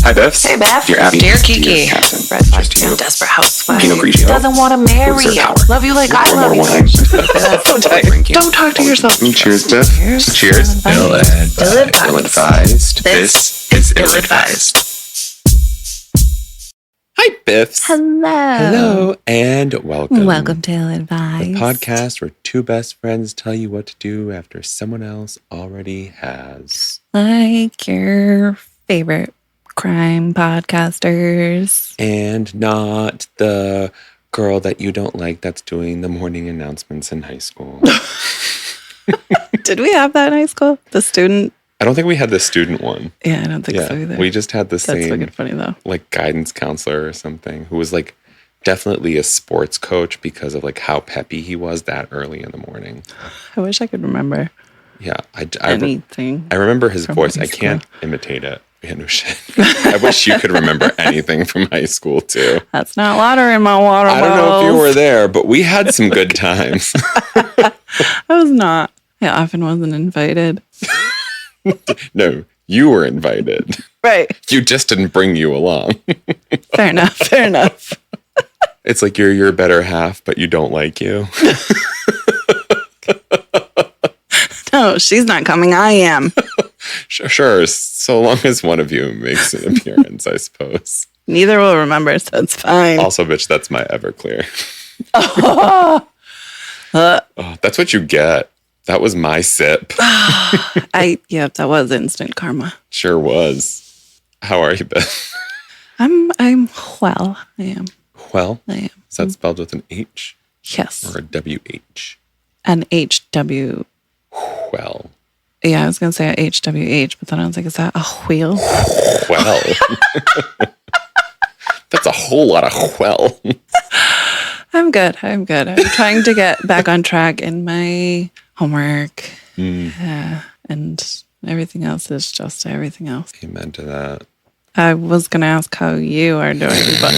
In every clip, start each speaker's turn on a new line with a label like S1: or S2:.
S1: Hi, Biffs.
S2: Hey, Beth.
S1: Dear Abby.
S2: Dear Kiki.
S1: Dear Captain.
S2: Red flag,
S1: Cheers to you.
S2: desperate housewife.
S1: Pinot Grigio.
S2: Doesn't want to marry
S1: Loser
S2: you.
S1: power.
S2: Love you like I
S1: Pour
S2: love
S1: more
S2: you.
S1: wine.
S2: Don't talk to yourself.
S1: Cheers, Biff. Cheers. Ill-advised. This is ill-advised. Hi, Biffs. Hello, and welcome.
S3: Welcome to Ill-Advised.
S1: The podcast where two best friends tell you what to do after someone else already has.
S3: Like your favorite crime podcasters.
S1: And not the girl that you don't like that's doing the morning announcements in high school.
S3: Did we have that in high school? The student?
S1: I don't think we had the student one.
S3: Yeah, I don't think so either.
S1: We just had the
S3: That's
S1: same,
S3: fucking funny though.
S1: like, guidance counselor or something who was like definitely a sports coach because of like how peppy he was that early in the morning.
S3: I wish I could remember
S1: Yeah,
S3: anything.
S1: I remember his
S3: from
S1: voice.
S3: high
S1: I can't
S3: school.
S1: imitate it. Yeah, no shit. I wish you could remember anything from high school too.
S3: That's not water in my water
S1: I don't know if you
S3: bottles.
S1: were there, but we had some good times.
S3: I was not. I often wasn't invited.
S1: No, you were invited.
S3: Right.
S1: You just didn't bring you along.
S3: Fair enough. Fair enough.
S1: It's like you're your better half, but you don't like you.
S3: No, she's not coming. I am.
S1: Sure, so long as one of you makes an appearance, I suppose.
S3: Neither will remember, so it's fine.
S1: Also, bitch, that's my Everclear.
S3: Oh,
S1: That's what you get. That was my sip.
S3: yeah, that was instant karma.
S1: Sure was. How are you, Beth?
S3: I'm well. I am.
S1: Well,
S3: I am.
S1: is that spelled with an H
S3: Yes.
S1: or a WH?
S3: An HW.
S1: Well.
S3: Yeah, I was gonna say a HWH, but then I was like, is that a wheel?
S1: Well. That's a whole lot of well.
S3: I'm good. I'm trying to get back on track in my homework. And everything else is just everything else.
S1: Amen to that.
S3: I was gonna ask how you are doing, but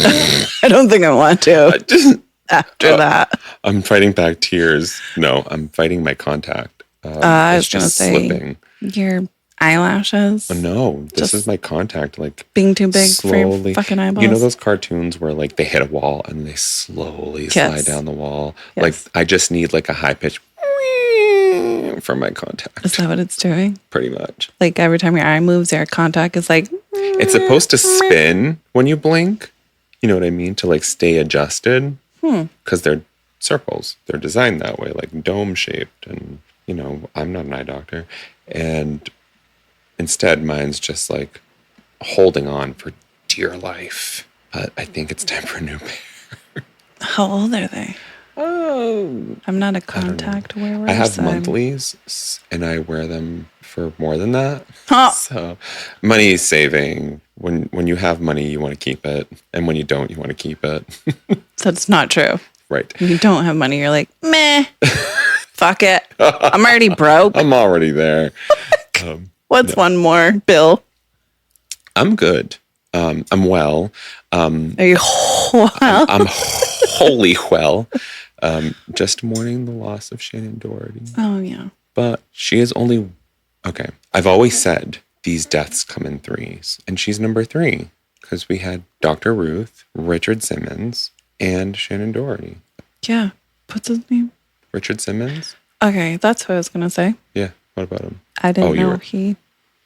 S3: I don't think I want to after that.
S1: I'm fighting back tears. No, I'm fighting my contact.
S3: I was
S1: it's
S3: gonna
S1: just
S3: say
S1: slipping.
S3: your eyelashes
S1: No, this
S3: Just
S1: is my contact. Like
S3: being too big for
S1: slowly,
S3: your fucking eyeballs.
S1: You know those cartoons where like they hit a wall and they slowly slide down the wall?
S3: Yes.
S1: Like I just need like a high pitch for my contact.
S3: Is that what it's doing?
S1: Pretty much.
S3: Like every time your eye moves, your contact is like.
S1: It's supposed to spin when you blink. You know what I mean? To like stay adjusted. Because they're circles. They're designed that way, like dome shaped. And, you know, I'm not an eye doctor. And instead, mine's just like holding on for dear life. But I think it's time for a new pair.
S3: How old are they?
S1: Oh,
S3: I'm not a contact wearer.
S1: I have
S3: so
S1: monthlies and I wear them for more than that.
S3: Huh.
S1: So money saving. When you have money, you want to keep it. And when you don't, you want to keep it.
S3: That's not true.
S1: Right.
S3: When you don't have money, you're like, meh, fuck it. I'm already broke.
S1: I'm already there.
S3: What's one more bill?
S1: I'm good. I'm well.
S3: Are you well?
S1: I'm wholly well. Just mourning the loss of Shannon Doherty.
S3: Oh, yeah.
S1: But she is only... Okay. I've always said these deaths come in threes. And she's number 3. Because we had Dr. Ruth, Richard Simmons, and Shannon Doherty.
S3: Yeah. What's his name?
S1: Richard Simmons?
S3: Okay, that's what I was going to say.
S1: Yeah. What about him?
S3: I didn't know
S1: were-
S3: he...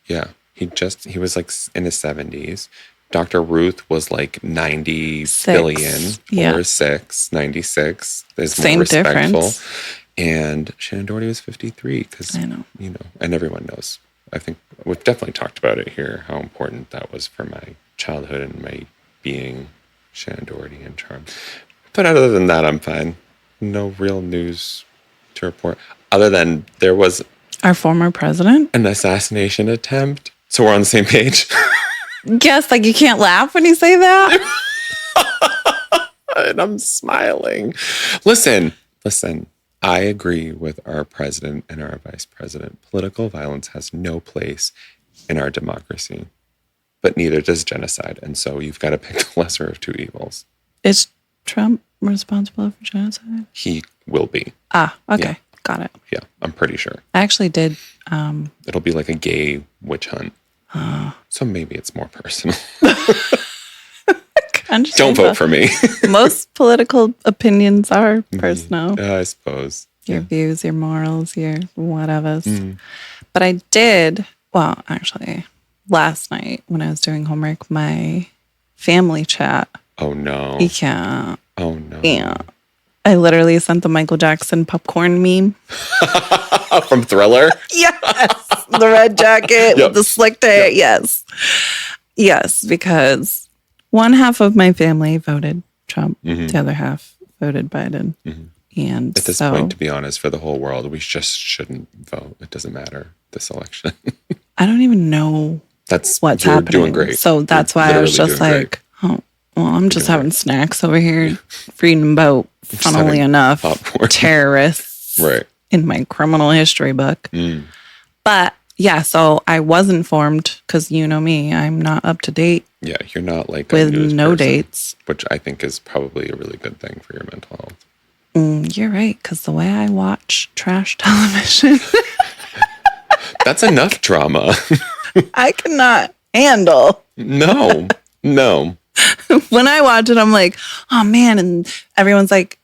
S1: Yeah. He was like in his 70s. Dr. Ruth was like 90 billion
S3: Yeah.
S1: or 96. There's
S3: Same
S1: more respectful.
S3: difference.
S1: And Shannon Doherty was 53 because,
S3: I know.
S1: you know, and everyone knows. I think we've definitely talked about it here, how important that was for my childhood and my being, Shannon Doherty and Charm. But other than that, I'm fine. No real news to report. Other than there was
S3: Our former president?
S1: an assassination attempt. So we're on the same page.
S3: Yes, like you can't laugh when you say that.
S1: And I'm smiling. Listen. I agree with our president and our vice president. Political violence has no place in our democracy, but neither does genocide. And so you've got to pick the lesser of two evils.
S3: Is Trump responsible for genocide?
S1: He will be.
S3: Ah, okay.
S1: Yeah.
S3: Got it.
S1: Yeah, I'm pretty sure.
S3: I actually did.
S1: It'll be like a gay witch hunt. So maybe it's more personal.
S3: Understand
S1: Don't vote for me.
S3: Most political opinions are personal.
S1: I suppose.
S3: Your views, your morals, your whatevers.
S1: Mm.
S3: But I did, well, actually, last night when I was doing homework, my family chat.
S1: Oh, no.
S3: Yeah.
S1: Oh, no.
S3: Yeah. I literally sent the Michael Jackson popcorn meme.
S1: From Thriller?
S3: Yes. The red jacket with the slicked hair. Yes. Yes, because one half of my family voted Trump. The other half voted Biden. And
S1: at this point, to be honest, for the whole world, we just shouldn't vote. It doesn't matter, this election.
S3: I don't even know what's
S1: you're
S3: happening.
S1: Doing great.
S3: So that's why I was just like, oh, well, I'm just having snacks over here, reading about, funnily enough,
S1: popcorn.
S3: Terrorists in my criminal history book. But yeah, so I was informed because you know me, I'm not up to date.
S1: Yeah, you're not like
S3: with
S1: a news
S3: no
S1: person,
S3: dates,
S1: which I think is probably a really good thing for your mental health.
S3: You're right, because the way I watch trash television,
S1: that's enough drama.
S3: I cannot handle.
S1: No.
S3: When I watch it, I'm like, oh man, and everyone's like,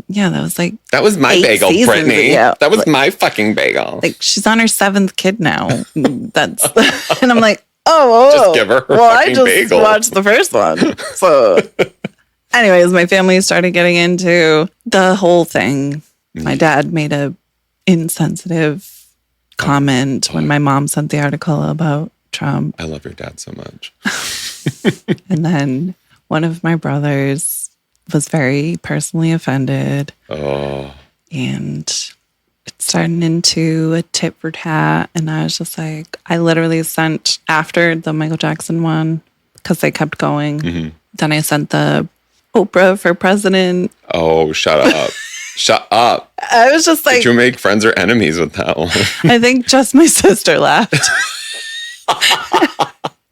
S3: yeah, that was
S1: my bagel, Brittany.
S3: Ago.
S1: That was my fucking bagel.
S3: Like she's on her 7th kid now. That's and I'm like, oh,
S1: just give her
S3: I just
S1: bagel.
S3: watched the first one. So, anyways, my family started getting into the whole thing. My dad made a insensitive comment when my mom sent the article about Trump.
S1: I love your dad so much.
S3: And then one of my brothers was very personally offended.
S1: Oh.
S3: And it's starting into a tit for tat. And I was just like, I literally sent after the Michael Jackson one, because they kept going. Then I sent the Oprah for president.
S1: Oh, shut up. Shut up.
S3: I was just like,
S1: did you make friends or enemies with that one?
S3: I think just my sister laughed.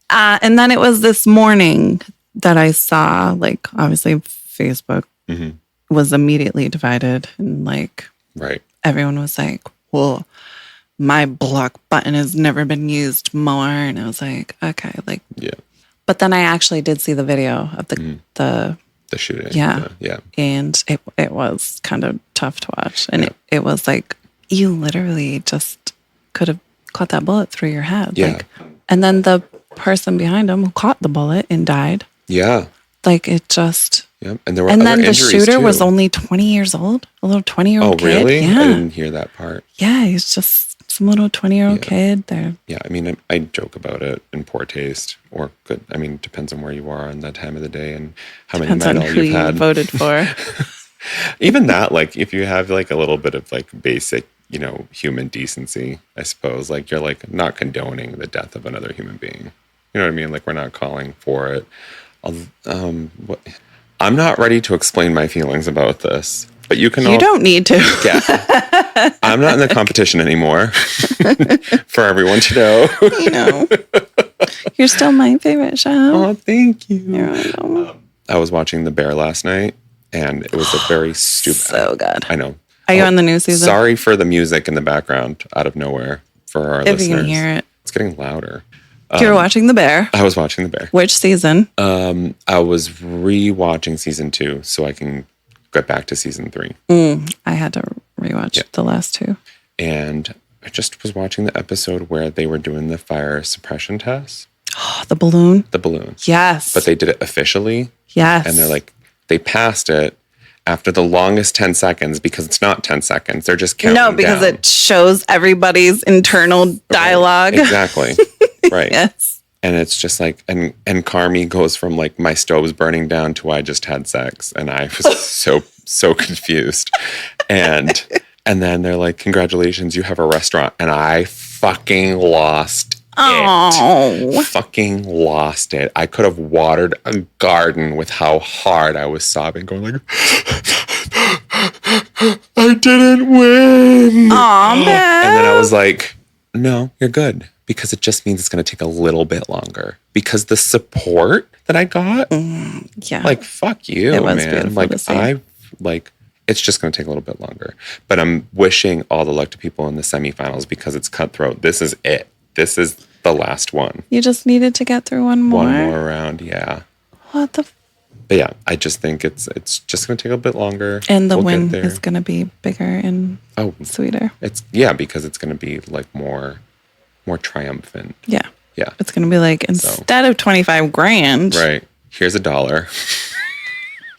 S3: And then it was this morning that I saw, like, obviously Facebook was immediately divided. And like, everyone was like, well, my block button has never been used more. And I was like, okay, like,
S1: yeah.
S3: But then I actually did see the video of the
S1: shooting.
S3: Yeah.
S1: Yeah.
S3: And it was kind of tough to watch. And it was like, you literally just could have caught that bullet through your head.
S1: Yeah.
S3: Like, and then the person behind him who caught the bullet and died.
S1: Yeah.
S3: Like it just.
S1: Yep. And there were
S3: and
S1: other
S3: then the shooter
S1: too.
S3: Was only 20 years old. A little 20-year-old kid.
S1: Oh, really?
S3: Yeah.
S1: I didn't hear that part.
S3: Yeah. He's just some little 20-year-old kid there.
S1: Yeah. I mean, I joke about it in poor taste or good. I mean, depends on where you are and that time of the day and how
S3: depends
S1: many
S3: on
S1: medals
S3: who
S1: you've had.
S3: You voted for.
S1: Even that, like, if you have like a little bit of like basic, you know, human decency, I suppose, like you're like not condoning the death of another human being. You know what I mean? Like we're not calling for it. I'm not ready to explain my feelings about this, but you can.
S3: You don't need to.
S1: Yeah. I'm not in the competition anymore. For everyone to know.
S3: You know. You're still my favorite show.
S1: Oh, thank you.
S3: You're welcome.
S1: I was watching The Bear last night, and it was a very stupid.
S3: So good.
S1: I know.
S3: Are you on the new season?
S1: Sorry for the music in the background out of nowhere for our listeners.
S3: If you can hear it.
S1: It's getting louder.
S3: You're watching The Bear.
S1: I was watching The Bear.
S3: Which season?
S1: I was re-watching season 2 so I can get back to season 3.
S3: I had to rewatch the last 2.
S1: And I just was watching the episode where they were doing the fire suppression test.
S3: Oh, the balloon?
S1: The balloon.
S3: Yes.
S1: But they did it officially.
S3: Yes.
S1: And they're like, they passed it after the longest 10 seconds because it's not 10 seconds. They're just counting
S3: No, because
S1: down.
S3: it shows everybody's internal dialogue.
S1: Right. Exactly. Right.
S3: Yes.
S1: And it's just like, and Carmi goes from like, my stove's burning down to I just had sex. And I was so confused. And then they're like, congratulations, you have a restaurant. And I fucking lost it. Fucking lost it. I could have watered a garden with how hard I was sobbing, going like, I didn't win.
S3: Aw, man.
S1: And then I was like, no, you're good. Because it just means it's going to take a little bit longer. Because the support that I got, like, fuck you,
S3: it was
S1: man.
S3: beautiful
S1: Like,
S3: to see.
S1: it's just going to take a little bit longer. But I'm wishing all the luck to people in the semifinals because it's cutthroat. This is it. This is the last one.
S3: You just needed to get through one more?
S1: One more round, yeah.
S3: What the...
S1: But yeah, I just think it's just going to take a bit longer.
S3: And the win is going to be bigger and sweeter.
S1: Because it's going to be like more triumphant.
S3: Yeah.
S1: Yeah.
S3: It's going to be like, instead of 25 grand.
S1: Right. Here's $1.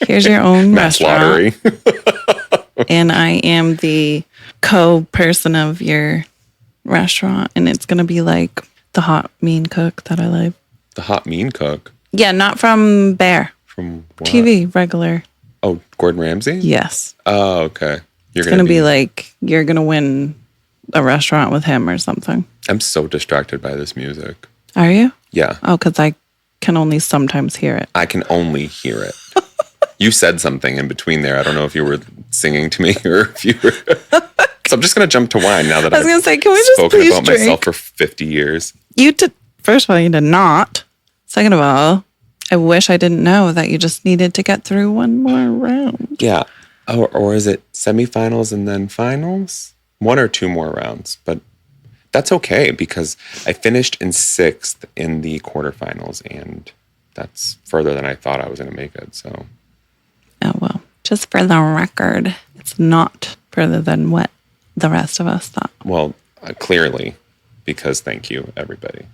S3: Here's your own
S1: mass
S3: restaurant.
S1: lottery.
S3: And I am the co-person of your restaurant. And it's going to be like the hot mean cook that I like.
S1: The hot mean cook?
S3: Yeah, not from Bear.
S1: From what?
S3: TV, regular.
S1: Oh, Gordon Ramsay?
S3: Yes.
S1: Oh, okay.
S3: It's going to be like, you're going to win a restaurant with him or something.
S1: I'm so distracted by this music.
S3: Are you?
S1: Yeah.
S3: Oh, because I can only sometimes hear it.
S1: I can only hear it. You said something in between there. I don't know if you were singing to me or if you were... So I'm just going to jump to wine now that
S3: I was going to say, can we just
S1: spoken
S3: please
S1: about
S3: drink?
S1: myself for 50 years.
S3: First of all, you did not. Second of all, I wish I didn't know that you just needed to get through one more round.
S1: Yeah. Or is it semifinals and then finals? 1 or 2 more rounds. But that's okay because I finished in 6th in the quarterfinals, and that's further than I thought I was going to make it. So,
S3: oh well, just for the record, it's not further than what the rest of us thought.
S1: Well, clearly, because thank you, everybody.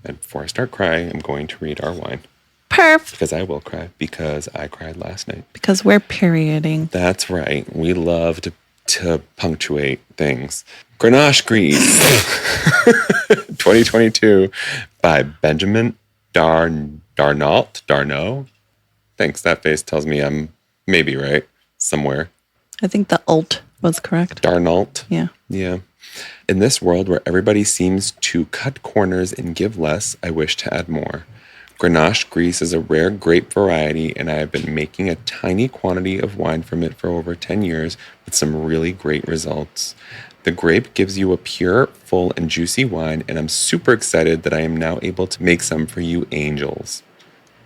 S1: And before I start crying, I'm going to read our wine.
S3: Perf.
S1: Because I will cry because I cried last night.
S3: Because we're perioding.
S1: That's right. We love to punctuate things. Grenache Gris 2022 by Benjamin Darnault. Thanks. That face tells me I'm maybe right somewhere.
S3: I think the alt was correct.
S1: Darnault.
S3: Yeah.
S1: Yeah. In this world where everybody seems to cut corners and give less, I wish to add more. Grenache Gris is a rare grape variety, and I have been making a tiny quantity of wine from it for over 10 years with some really great results. The grape gives you a pure, full, and juicy wine, and I'm super excited that I am now able to make some for you angels.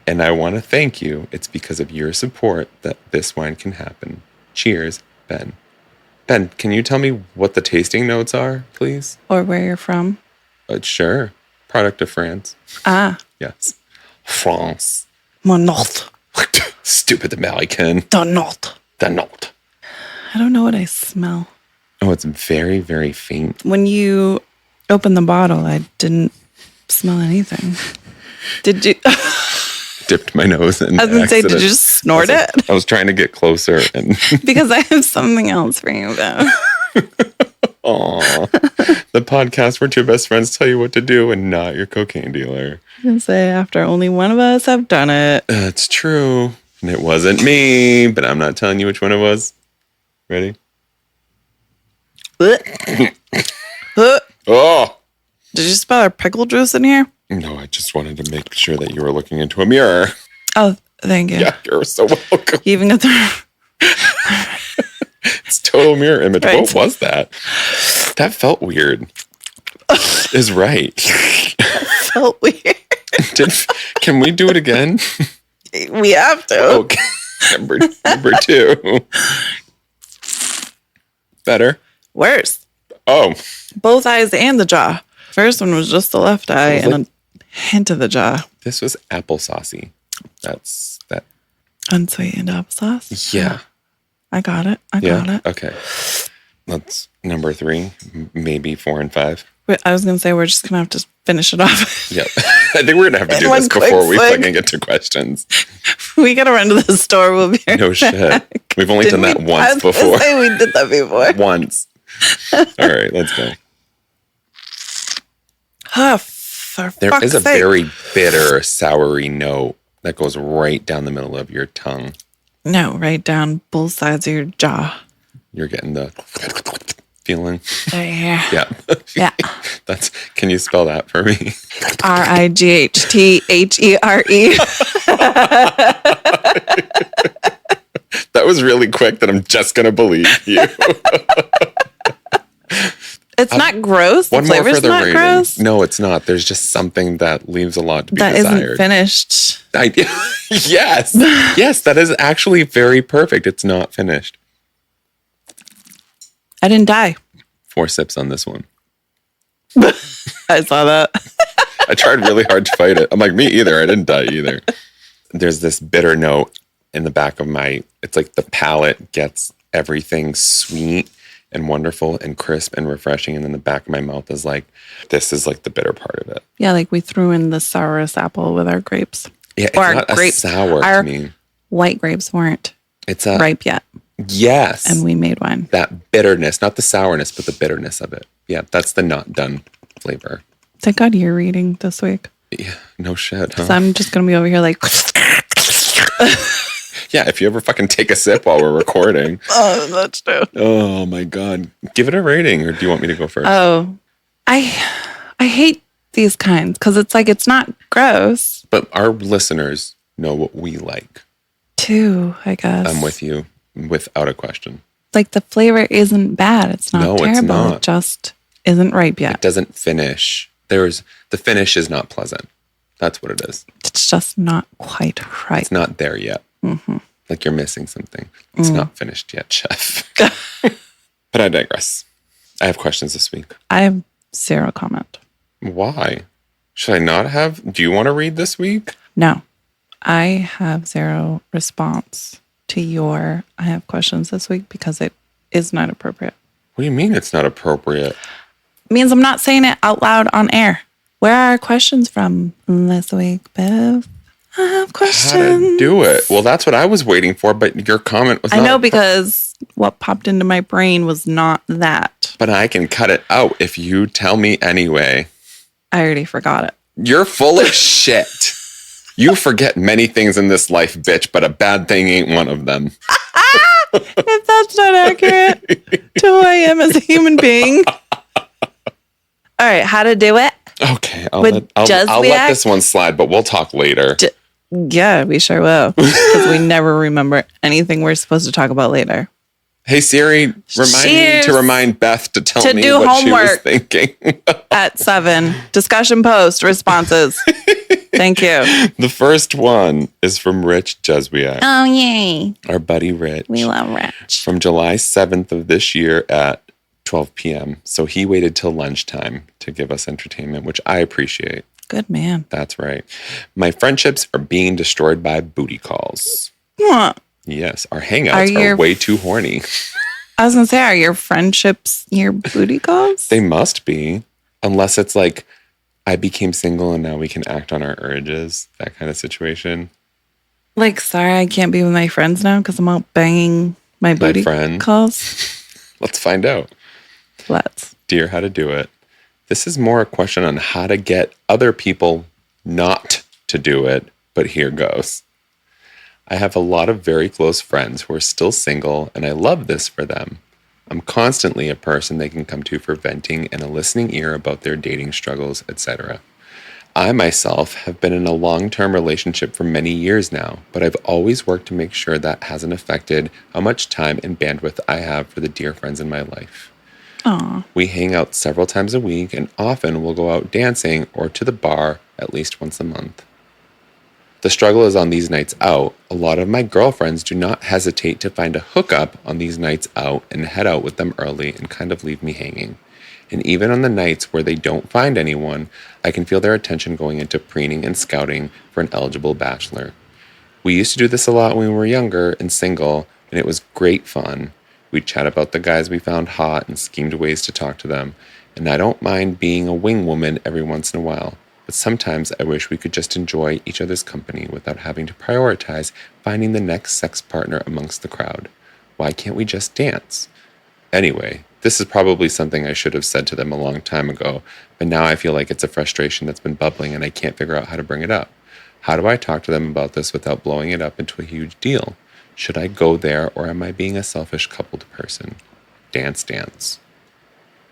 S1: And I want to thank you. It's because of your support that this wine can happen. Cheers, Ben. Ben, can you tell me what the tasting notes are, please?
S3: Or where you're from?
S1: Sure. Product of France.
S3: Ah.
S1: Yes. France.
S3: Monot.
S1: Stupid American.
S3: Darnault.
S1: Darnault.
S3: I don't know what I smell.
S1: Oh, it's very, very faint.
S3: When you opened the bottle, I didn't smell anything. Did you?
S1: Dipped my nose in.
S3: I was going to say, did you just snort it?
S1: I was trying to get closer. And
S3: because I have something else for you, though.
S1: Aw. The podcast where two best friends tell you what to do and not your cocaine dealer.
S3: I was going to say, after only one of us have done it.
S1: That's true. And it wasn't me, but I'm not telling you which one it was. Ready? Oh!
S3: Did you spell our pickle juice in here?
S1: No, I just wanted to make sure that you were looking into a mirror.
S3: Oh, thank you.
S1: Yeah, you're so welcome.
S3: You even got the...
S1: It's total mirror image.
S3: Right.
S1: What was that? That felt weird. Is right.
S3: felt weird.
S1: Can we do it again?
S3: We have to.
S1: Okay. Number 2. Better?
S3: Worse.
S1: Oh.
S3: Both eyes and the jaw. First one was just the left eye and a hint of the jaw.
S1: This was applesaucy. That's that.
S3: Unsweetened applesauce?
S1: Yeah.
S3: I got it. I got it.
S1: Okay. That's number 3, maybe 4 and 5.
S3: I was going to say, we're just going to have to finish it off.
S1: Yep. I think we're going to have to do this before we fucking get to questions.
S3: We got to run to the store. We'll be right
S1: No
S3: back.
S1: shit. We've only done that once before.
S3: We did that before.
S1: Once. All right, let's go. There is a very bitter, soury note that goes right down the middle of your tongue.
S3: No, right down both sides of your jaw.
S1: You're getting the feeling.
S3: Yeah.
S1: Yeah.
S3: Yeah.
S1: Can you spell that for me?
S3: RIGHTHERE.
S1: That was really quick that I'm just going to believe you.
S3: It's not gross.
S1: One more for the
S3: not
S1: rating.
S3: Gross.
S1: No, it's not. There's just something that leaves a lot to be desired.
S3: That isn't finished.
S1: Yes. Yes, that is actually very perfect. It's not finished.
S3: I didn't die.
S1: 4 sips on this one.
S3: I saw that.
S1: I tried really hard to fight it. I'm like, me either. I didn't die either. There's this bitter note in the back of it's like the palate gets everything sweet and wonderful and crisp and refreshing. And then the back of my mouth is like, this is like the bitter part of it.
S3: Yeah, like we threw in the sourest apple with our grapes.
S1: Yeah, it's not a sour to me.
S3: White grapes weren't ripe yet.
S1: Yes.
S3: And we made wine.
S1: That bitterness, not the sourness, but the bitterness of it. Yeah, that's the not done flavor.
S3: Thank God you're reading this week.
S1: Yeah, no shit, huh?
S3: So I'm just going to be over here like...
S1: Yeah, if you ever fucking take a sip while we're recording.
S3: Oh, that's true.
S1: Oh, my God. Give it a rating, or do you want me to go first?
S3: Oh, I hate these kinds because it's like it's not gross.
S1: But our listeners know what we like.
S3: Too, I guess.
S1: I'm with you without a question.
S3: Like the flavor isn't bad. It's not terrible.
S1: It's not.
S3: It just isn't ripe yet.
S1: It doesn't finish. The finish is not pleasant. That's what it is.
S3: It's just not quite right.
S1: It's not there yet. Mm-hmm. Like you're missing something. It's not finished yet, chef. But I digress. I have questions this week.
S3: I have zero comment.
S1: Why? Should I not have? Do you want to read this week?
S3: No. I have zero response to your I have questions this week because it is not appropriate.
S1: What do you mean it's not appropriate?
S3: It means I'm not saying it out loud on air. Where are our questions from this week, Bev? I have questions.
S1: How to do it? Well, that's what I was waiting for, but your comment was
S3: I know because what popped into my brain was not that.
S1: But I can cut it out if you tell me anyway.
S3: I already forgot it.
S1: You're full of shit. You forget many things in this life, bitch, but a bad thing ain't one of them.
S3: If that's not accurate to who I am as a human being. All right, how to do it?
S1: Okay, I'll let this one slide, but we'll talk later.
S3: Yeah, we sure will. Because we never remember anything we're supposed to talk about later.
S1: Hey, Siri, remind Beth to tell me what
S3: homework
S1: she was thinking.
S3: At 7. Discussion post responses. Thank you.
S1: The first one is from Rich Juzwiak.
S3: Oh, yay.
S1: Our buddy Rich.
S3: We love Rich.
S1: From July 7th of this year at 12 p.m. So he waited till lunchtime to give us entertainment, which I appreciate.
S3: Good man.
S1: That's right. My friendships are being destroyed by booty calls.
S3: What?
S1: Yes, our hangouts are way too horny.
S3: I was going to say, are your friendships your booty calls?
S1: They must be. Unless it's like, I became single and now we can act on our urges. That kind of situation.
S3: Like, sorry, I can't be with my friends now because I'm out banging my booty calls.
S1: Let's find out. Dear, how to do it. This is more a question on how to get other people not to do it, but here goes. I have a lot of very close friends who are still single, and I love this for them. I'm constantly a person they can come to for venting and a listening ear about their dating struggles, etc. I myself have been in a long-term relationship for many years now, but I've always worked to make sure that hasn't affected how much time and bandwidth I have for the dear friends in my life.
S3: Aww.
S1: We hang out several times a week, and often we'll go out dancing or to the bar at least once a month. The struggle is on these nights out. A lot of my girlfriends do not hesitate to find a hookup on these nights out and head out with them early and kind of leave me hanging. And even on the nights where they don't find anyone, I can feel their attention going into preening and scouting for an eligible bachelor. We used to do this a lot when we were younger and single, and it was great fun. We'd chat about the guys we found hot and schemed ways to talk to them, and I don't mind being a wing woman every once in a while. But sometimes I wish we could just enjoy each other's company without having to prioritize finding the next sex partner amongst the crowd. Why can't we just dance? Anyway, this is probably something I should have said to them a long time ago, but now I feel like it's a frustration that's been bubbling and I can't figure out how to bring it up. How do I talk to them about this without blowing it up into a huge deal? Should I go there, or am I being a selfish coupled person? Dance, dance.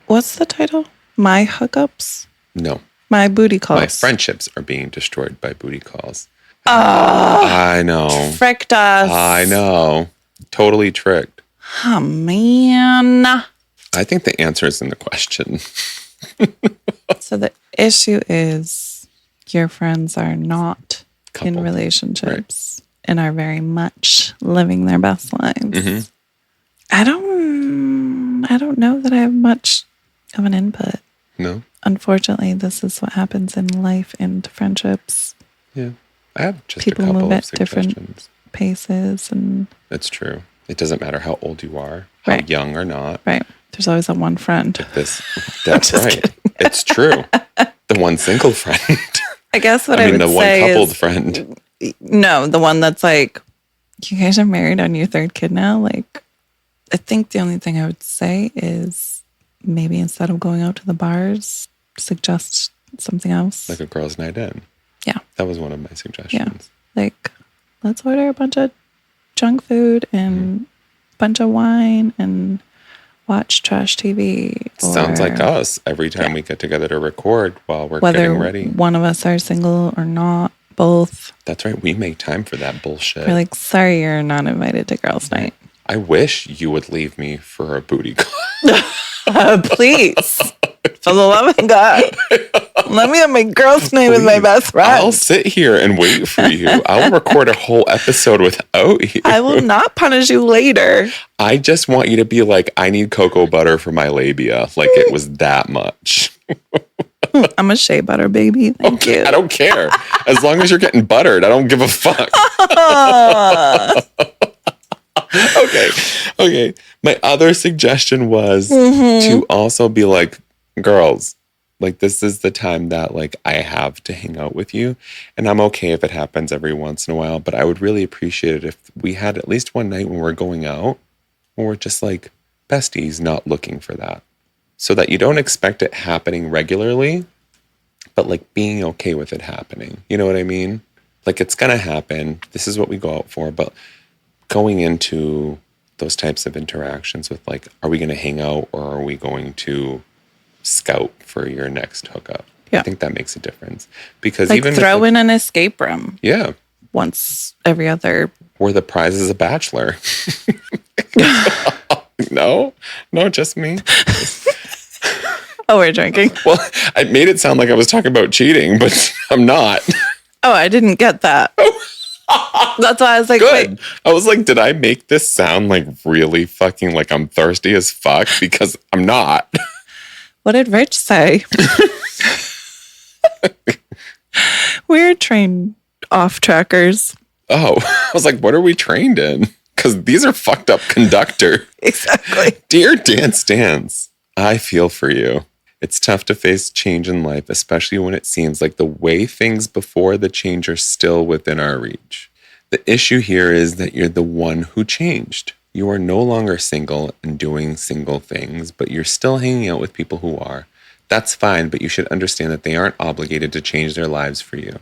S3: What's the title? My hookups?
S1: No.
S3: My booty calls.
S1: My friendships are being destroyed by booty calls. I know.
S3: Tricked us.
S1: I know. Totally tricked.
S3: Oh, man.
S1: I think the answer is in the question.
S3: So the issue is your friends are not in relationships and are very much living their best lives. Mm-hmm. I don't know that I have much of an input.
S1: No?
S3: Unfortunately, this is what happens in life and friendships.
S1: Yeah. I have just
S3: People
S1: a couple
S3: move
S1: of
S3: at
S1: suggestions.
S3: different paces. And
S1: it's true. It doesn't matter how old you are, how young or not.
S3: Right. There's always that one friend.
S1: That's right. Kidding. It's true. The one single friend.
S3: I guess what I would say
S1: the one coupled friend.
S3: No, the one that's like, you guys are married on your third kid now. Like, I think the only thing I would say is maybe instead of going out to the bars, suggest something else.
S1: Like a girls' night in.
S3: Yeah.
S1: That was one of my suggestions.
S3: Yeah. Like, let's order a bunch of junk food and a bunch of wine and watch trash TV.
S1: Sounds like us every time we get together to record while we're
S3: whether
S1: getting ready.
S3: One of us are single or not, both.
S1: That's right. We make time for that bullshit.
S3: We're like, sorry, you're not invited to girls' night.
S1: I wish you would leave me for a booty call.
S3: Please. For the love of God. Let me have my girls' night with my best friend.
S1: I'll sit here and wait for you. I'll record a whole episode without you.
S3: I will not punish you later.
S1: I just want you to be like, I need cocoa butter for my labia. Like it was that much.
S3: I'm a shea butter baby. Thank you.
S1: I don't care. As long as you're getting buttered, I don't give a fuck. Okay. My other suggestion was to also be like, girls, like this is the time that like I have to hang out with you. And I'm okay if it happens every once in a while, but I would really appreciate it if we had at least one night when we're going out where we're just like besties, not looking for that. So that you don't expect it happening regularly, but like being okay with it happening. You know what I mean? Like it's going to happen. This is what we go out for. But going into those types of interactions with like, are we going to hang out or are we going to scout for your next hookup? Yeah. I think that makes a difference. Because
S3: like
S1: even
S3: throw in an escape room.
S1: Yeah.
S3: Once every other.
S1: Or the prize is a bachelor. No, just me.
S3: Oh, we're drinking.
S1: Well, I made it sound like I was talking about cheating, but I'm not.
S3: Oh, I didn't get that. That's why I was like,
S1: good.
S3: Wait.
S1: I was like, did I make this sound like really fucking like I'm thirsty as fuck? Because I'm not.
S3: What did Rich say? We're trained off trackers.
S1: Oh, I was like, what are we trained in? Because these are fucked up conductor.
S3: Exactly.
S1: Dear Dance, I feel for you. It's tough to face change in life, especially when it seems like the way things before the change are still within our reach. The issue here is that you're the one who changed. You are no longer single and doing single things, but you're still hanging out with people who are. That's fine, but you should understand that they aren't obligated to change their lives for you.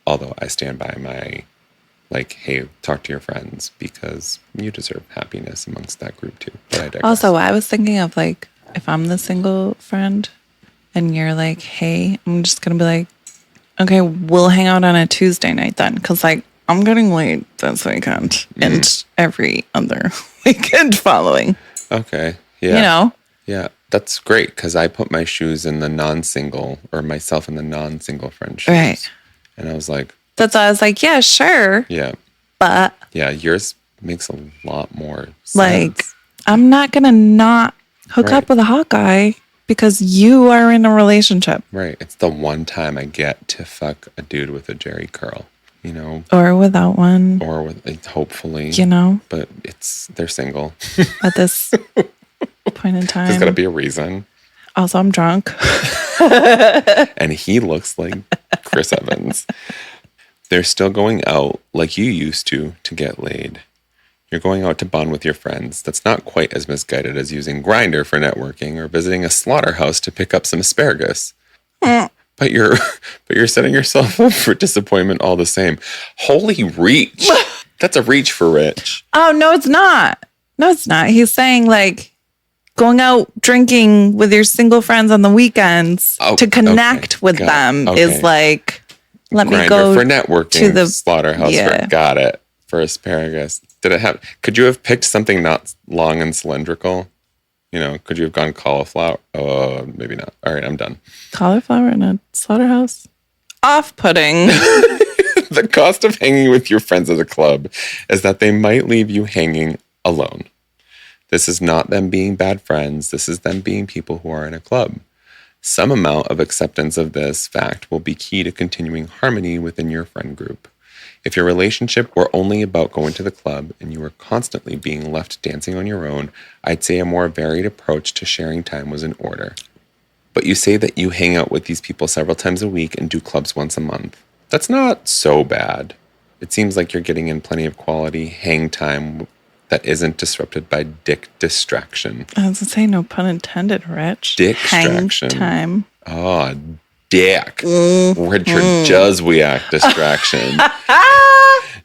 S1: Although I stand by my, like, hey, talk to your friends because you deserve happiness amongst that group too. But I digress.
S3: Also, I was thinking of like, if I'm the single friend and you're like, hey, I'm just going to be like, okay, we'll hang out on a Tuesday night then. Because like, I'm getting laid this weekend and every other weekend following.
S1: Okay. Yeah.
S3: You know?
S1: Yeah. That's great because I put my shoes in the non-single or myself in the non-single friend shoes.
S3: Right.
S1: And I was like.
S3: That's why I was like, yeah, sure.
S1: Yeah.
S3: But.
S1: Yeah. Yours makes a lot more sense.
S3: Like, I'm not going to not hook up with a hot guy because you are in a relationship.
S1: Right. It's the one time I get to fuck a dude with a Jerry curl. You know,
S3: or without one,
S1: or with hopefully,
S3: you know,
S1: but they're single
S3: at this point in time.
S1: There's got to be a reason.
S3: Also, I'm drunk,
S1: and he looks like Chris Evans. They're still going out like you used to get laid. You're going out to bond with your friends. That's not quite as misguided as using Grindr for networking or visiting a slaughterhouse to pick up some asparagus. But you're setting yourself up for disappointment all the same. Holy reach. That's a reach for Rich.
S3: Oh, no, it's not. No, it's not. He's saying like going out drinking with your single friends on the weekends to connect with them is like, let
S1: Grindr
S3: me go
S1: for networking
S3: to the
S1: slaughterhouse. Got it. For asparagus. Could you have picked something not long and cylindrical? You know, could you have gone cauliflower? Oh, maybe not. All right, I'm done.
S3: Cauliflower in a slaughterhouse? Off-putting.
S1: The cost of hanging with your friends at a club is that they might leave you hanging alone. This is not them being bad friends. This is them being people who are in a club. Some amount of acceptance of this fact will be key to continuing harmony within your friend group. If your relationship were only about going to the club and you were constantly being left dancing on your own, I'd say a more varied approach to sharing time was in order. But you say that you hang out with these people several times a week and do clubs once a month. That's not so bad. It seems like you're getting in plenty of quality hang time that isn't disrupted by dick distraction.
S3: I was going to say, no pun intended, Rich.
S1: Dick distraction.
S3: Hang time.
S1: Oh, dick. Richard Juzwiak distraction.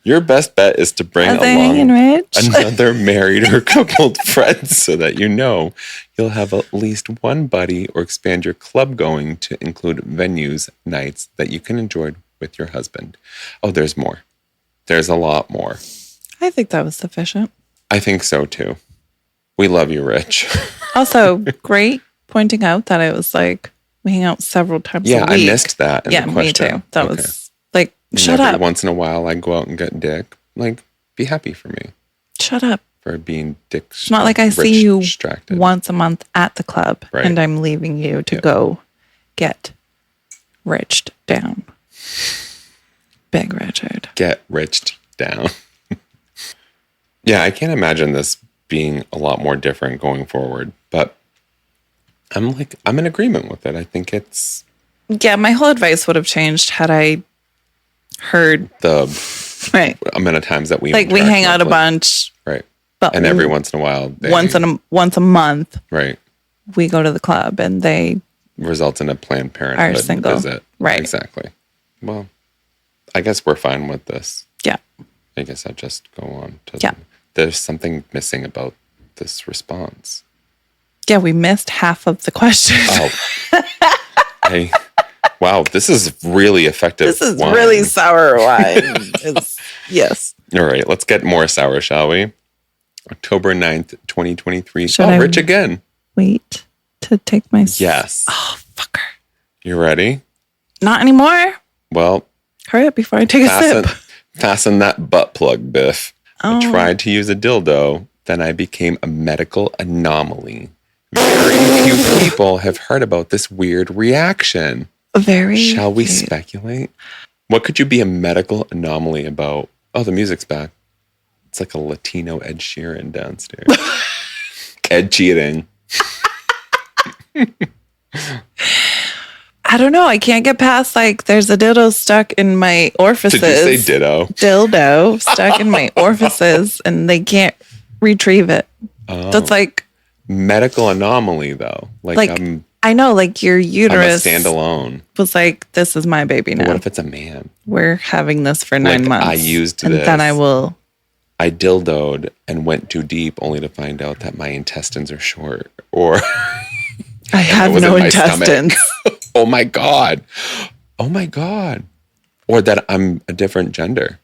S1: Your best bet is to bring along another married or coupled friend so that you know you'll have at least one buddy, or expand your club going to include venues, nights that you can enjoy with your husband. Oh, there's more. There's a lot more.
S3: I think that was sufficient.
S1: I think so too. We love you, Rich.
S3: Also, great pointing out that it was like we hang out several times a week.
S1: Yeah, I missed that.
S3: Yeah, me too. That was like, shut
S1: every
S3: up.
S1: Once in a while, I go out and get dick. Like, be happy for me.
S3: Shut up.
S1: For being dick.
S3: It's not like I see you
S1: distracted.
S3: once a month at the club and I'm leaving you to go get riched down. Big Richard.
S1: Get riched down. Yeah, I can't imagine this being a lot more different going forward, but I'm in agreement with it. I think it's...
S3: Yeah, my whole advice would have changed had I heard
S1: the
S3: right
S1: amount of times that we
S3: hang out a bunch.
S1: Right. But and every once in a while,
S3: once a month,
S1: right,
S3: we go to the club and they
S1: results in a Planned Parenthood visit.
S3: Right.
S1: Exactly. Well, I guess we're fine with this.
S3: Yeah.
S1: I guess I'll just go on to there's something missing about this response.
S3: Yeah, we missed half of the question.
S1: Oh. Wow, this is really effective.
S3: This is wine. Really sour wine. Yes.
S1: All right, let's get more sour, shall we? October 9th, 2023. Rich again.
S3: Wait to take my...
S1: Yes.
S3: Oh, fucker.
S1: You ready?
S3: Not anymore.
S1: Well...
S3: Hurry up before I take a sip.
S1: Fasten that butt plug, Biff.
S3: Oh.
S1: I tried to use a dildo, then I became a medical anomaly. Very few people have heard about this weird reaction. Shall we speculate? What could you be a medical anomaly about? Oh, the music's back. It's like a Latino Ed Sheeran downstairs. Ed Sheeran.
S3: I don't know. I can't get past there's a dildo stuck in my orifices.
S1: Did you say ditto?
S3: Dildo stuck in my orifices and they can't retrieve it.
S1: Oh.
S3: That's like...
S1: Medical anomaly though.
S3: I know, your uterus
S1: I'm a standalone.
S3: Was like, this is my baby now.
S1: But what if it's a man?
S3: We're having this for 9 months.
S1: I used
S3: and
S1: this.
S3: And then
S1: I dildoed and went too deep only to find out that my intestines are short. Or
S3: I have no intestines.
S1: Oh my God. Oh my God. Or that I'm a different gender.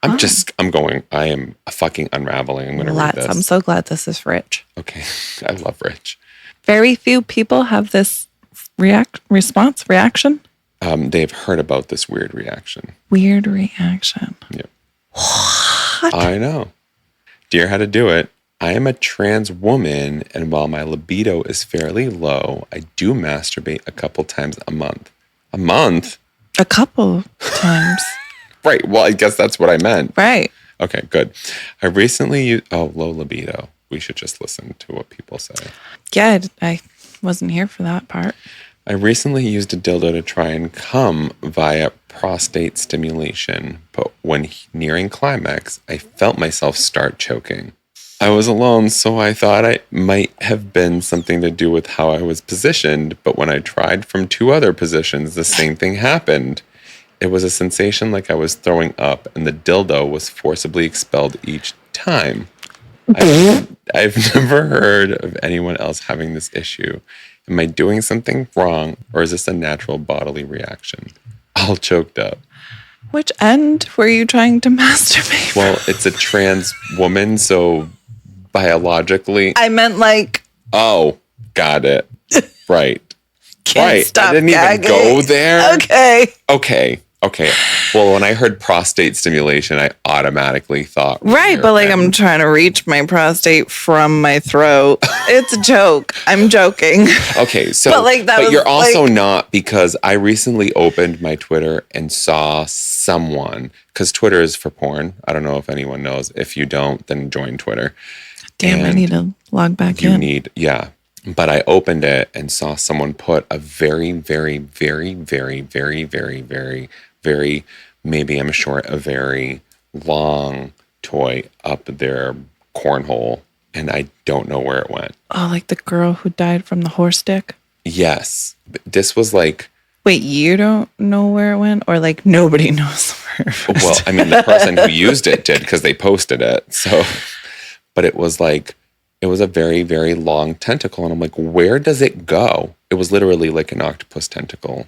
S1: I am fucking unraveling. I'm going to read this.
S3: I'm so glad this is Rich.
S1: Okay. I love Rich.
S3: Very few people have this reaction.
S1: They've heard about this weird reaction.
S3: Weird reaction.
S1: Yeah.
S3: What?
S1: I know. Dear How to Do It. I am a trans woman, and while my libido is fairly low, I do masturbate a couple times a month. A month?
S3: A couple times.
S1: Right. Well, I guess that's what I meant.
S3: Right.
S1: Okay, good. I recently used... Oh, low libido. We should just listen to what people say.
S3: Yeah, I wasn't here for that part.
S1: I recently used a dildo to try and come via prostate stimulation, but when nearing climax, I felt myself start choking. I was alone, so I thought it might have been something to do with how I was positioned, but when I tried from 2 other positions, the same thing happened. It was a sensation like I was throwing up, and the dildo was forcibly expelled each time. I've never heard of anyone else having this issue. Am I doing something wrong, or is this a natural bodily reaction? All choked up.
S3: Which end were you trying to masturbate?
S1: Well, it's a trans woman, so biologically...
S3: I meant
S1: Oh, got it. Right.
S3: Can't stop
S1: I didn't
S3: gagging.
S1: even go there.
S3: Okay.
S1: Okay. Well, when I heard prostate stimulation, I automatically thought.
S3: Right, but like I'm trying to reach my prostate from my throat. It's a joke. I'm joking.
S1: Okay, so but you're also not, because I recently opened my Twitter and saw someone, because Twitter is for porn. I don't know if anyone knows. If you don't, then join Twitter.
S3: Damn, I need to log back in.
S1: Yeah. But I opened it and saw someone put a very, very, very, very, very, very, very, very, maybe I'm short, a very long toy up their cornhole. And I don't know where it went.
S3: Oh, like the girl who died from the horse dick?
S1: Yes. This was like...
S3: Wait, you don't know where it went? Or like nobody knows where it went?
S1: Well, I mean, the person who used it did, because they posted it. So, but it was like... It was a very, very long tentacle. And I'm like, where does it go? It was literally like an octopus tentacle.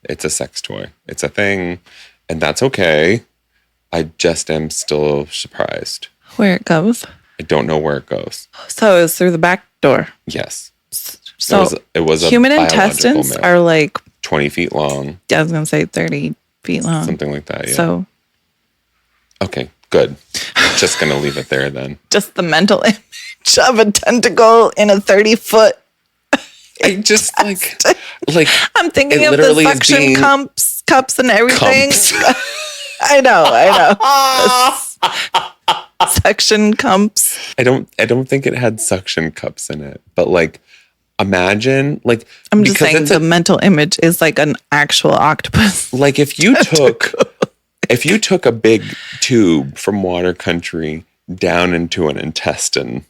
S1: It's a sex toy. It's a thing. And that's okay. I just am still surprised.
S3: Where it goes?
S1: I don't know where it goes.
S3: So it's through the back door?
S1: Yes.
S3: So
S1: it was a
S3: human intestines
S1: male.
S3: are like...
S1: 20 feet long.
S3: Yeah, I was going to say 30 feet long.
S1: Something like that, yeah.
S3: So...
S1: Okay, good. Just going to leave it there then.
S3: Just the mental image of a tentacle in a 30-foot.
S1: I just like
S3: I'm thinking of the suction cups and everything. I know. Suction cups.
S1: I don't think it had suction cups in it, but like imagine like
S3: I'm just saying the mental image is like an actual octopus.
S1: Like if you took a big tube from water country down into an intestine,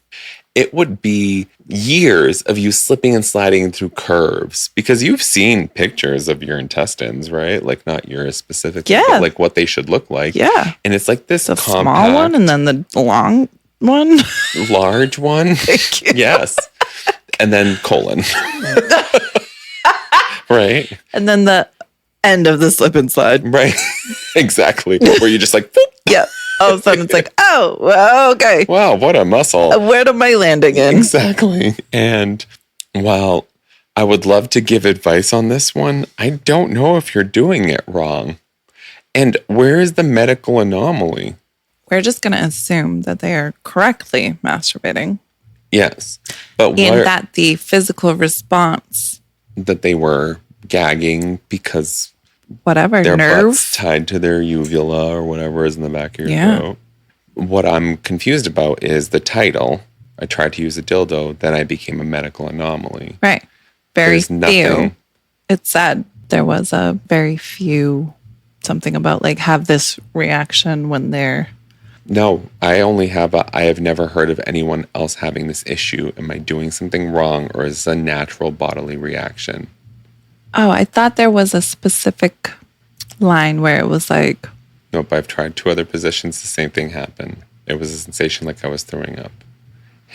S1: it would be years of you slipping and sliding through curves, because you've seen pictures of your intestines, right? Like not yours specifically, but like what they should look like.
S3: Yeah.
S1: And it's like this compact,
S3: small one and then the long one.
S1: Large one.
S3: Thank you.
S1: Yes. And then colon. Right.
S3: And then the end of the slip and slide.
S1: Right. Exactly. Where you just like, boop.
S3: Yeah. All of a sudden it's like, oh, well, okay.
S1: Wow, what a muscle.
S3: Where am I landing in?
S1: Exactly. And while I would love to give advice on this one, I don't know if you're doing it wrong. And where is the medical anomaly?
S3: We're just going to assume that they are correctly masturbating.
S1: Yes. But
S3: that the physical response.
S1: That they were gagging because...
S3: Whatever,
S1: their
S3: nerve
S1: butts tied to their uvula or whatever is in the back of your throat. What I'm confused about is the title. I tried to use a dildo, then I became a medical anomaly.
S3: Right. Very few. It said there was a very few, something about like have this reaction when they're...
S1: No, I have never heard of anyone else having this issue. Am I doing something wrong, or is it a natural bodily reaction?
S3: Oh, I thought there was a specific line where it was like...
S1: Nope, I've tried 2 other positions. The same thing happened. It was a sensation like I was throwing up.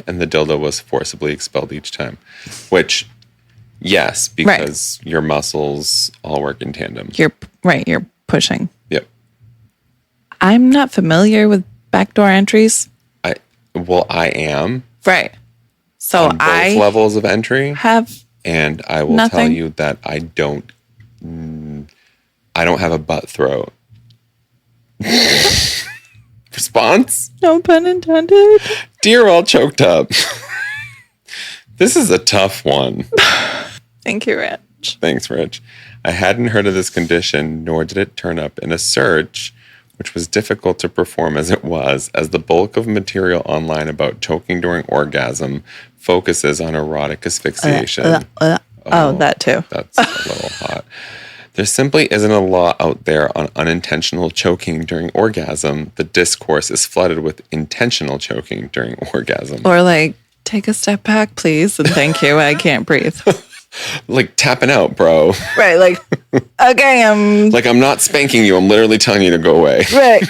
S1: And the dildo was forcibly expelled each time. Which, yes, because your muscles all work in tandem.
S3: You're pushing.
S1: Yep.
S3: I'm not familiar with backdoor entries.
S1: I am.
S3: Right. So
S1: on both levels of entry.
S3: Have...
S1: And I will tell you that I don't have a butt throat. Response?
S3: No pun intended.
S1: Dear, all choked up. This is a tough one.
S3: Thank you, Rich.
S1: Thanks, Rich. I hadn't heard of this condition, nor did it turn up in a search, which was difficult to perform as it was, as the bulk of material online about choking during orgasm focuses on erotic asphyxiation.
S3: That too.
S1: That's a little hot. There simply isn't a law out there on unintentional choking during orgasm. The discourse is flooded with intentional choking during orgasm.
S3: Or like, take a step back, please, and thank you. I can't breathe.
S1: Like tapping out, bro.
S3: Right, like, okay,
S1: I'm not spanking you. I'm literally telling you to go away.
S3: Right.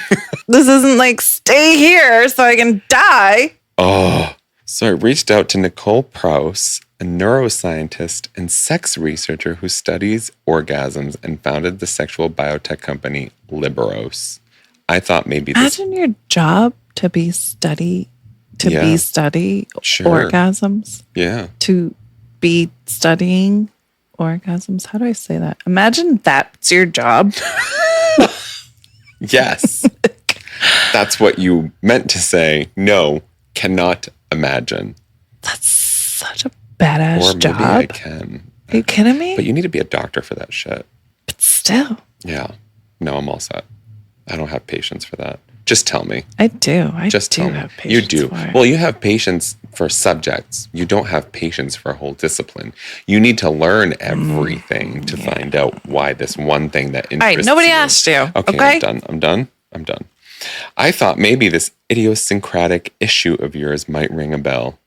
S3: This isn't like, stay here so I can die.
S1: Oh. So I reached out to Nicole Prouse, a neuroscientist and sex researcher who studies orgasms and founded the sexual biotech company Liberos. I thought maybe this...
S3: Imagine your job to be study orgasms.
S1: Yeah.
S3: To be studying orgasms. How do I say that? Imagine that's your job.
S1: Yes. That's what you meant to say. No, cannot imagine.
S3: That's such a badass job.
S1: Or maybe I can.
S3: Are you kidding me?
S1: But you need to be a doctor for that shit.
S3: But still.
S1: Yeah. No, I'm all set. I don't have patience for that. Just tell me.
S3: I do.
S1: Just
S3: do
S1: tell me.
S3: have patience.
S1: You do.
S3: For it.
S1: Well, you have patience for subjects. You don't have patience for a whole discipline. You need to learn everything to find out why this one thing that interests you.
S3: All right, nobody asked you. Okay?
S1: I'm done. I thought maybe this idiosyncratic issue of yours might ring a bell.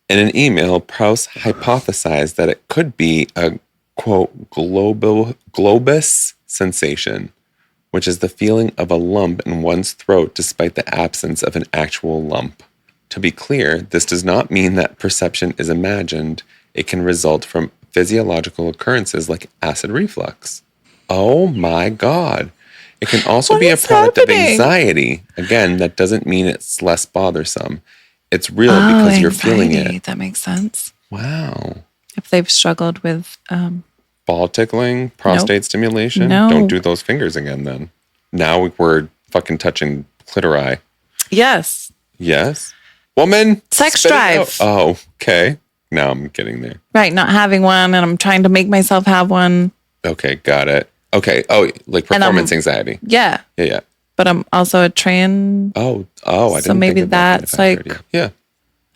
S1: In an email, Prouse hypothesized that it could be a, quote, globus sensation, which is the feeling of a lump in one's throat despite the absence of an actual lump. To be clear, this does not mean that perception is imagined. It can result from physiological occurrences like acid reflux. Oh my God. It can also be a product of anxiety. Again, that doesn't mean it's less bothersome. It's real because you're feeling it.
S3: That makes sense.
S1: Wow.
S3: If they've struggled with
S1: ball tickling, prostate stimulation.
S3: No.
S1: Don't do those fingers again then. Now we're fucking touching clitori.
S3: Yes.
S1: Yes. Woman.
S3: Sex drive.
S1: Oh, okay. Now I'm getting there.
S3: Right. Not having one and I'm trying to make myself have one.
S1: Okay. Got it. Okay. Oh, like performance anxiety.
S3: Yeah.
S1: Yeah.
S3: But I'm also a train.
S1: Oh, I didn't
S3: So maybe
S1: think of that
S3: that's like,
S1: yeah.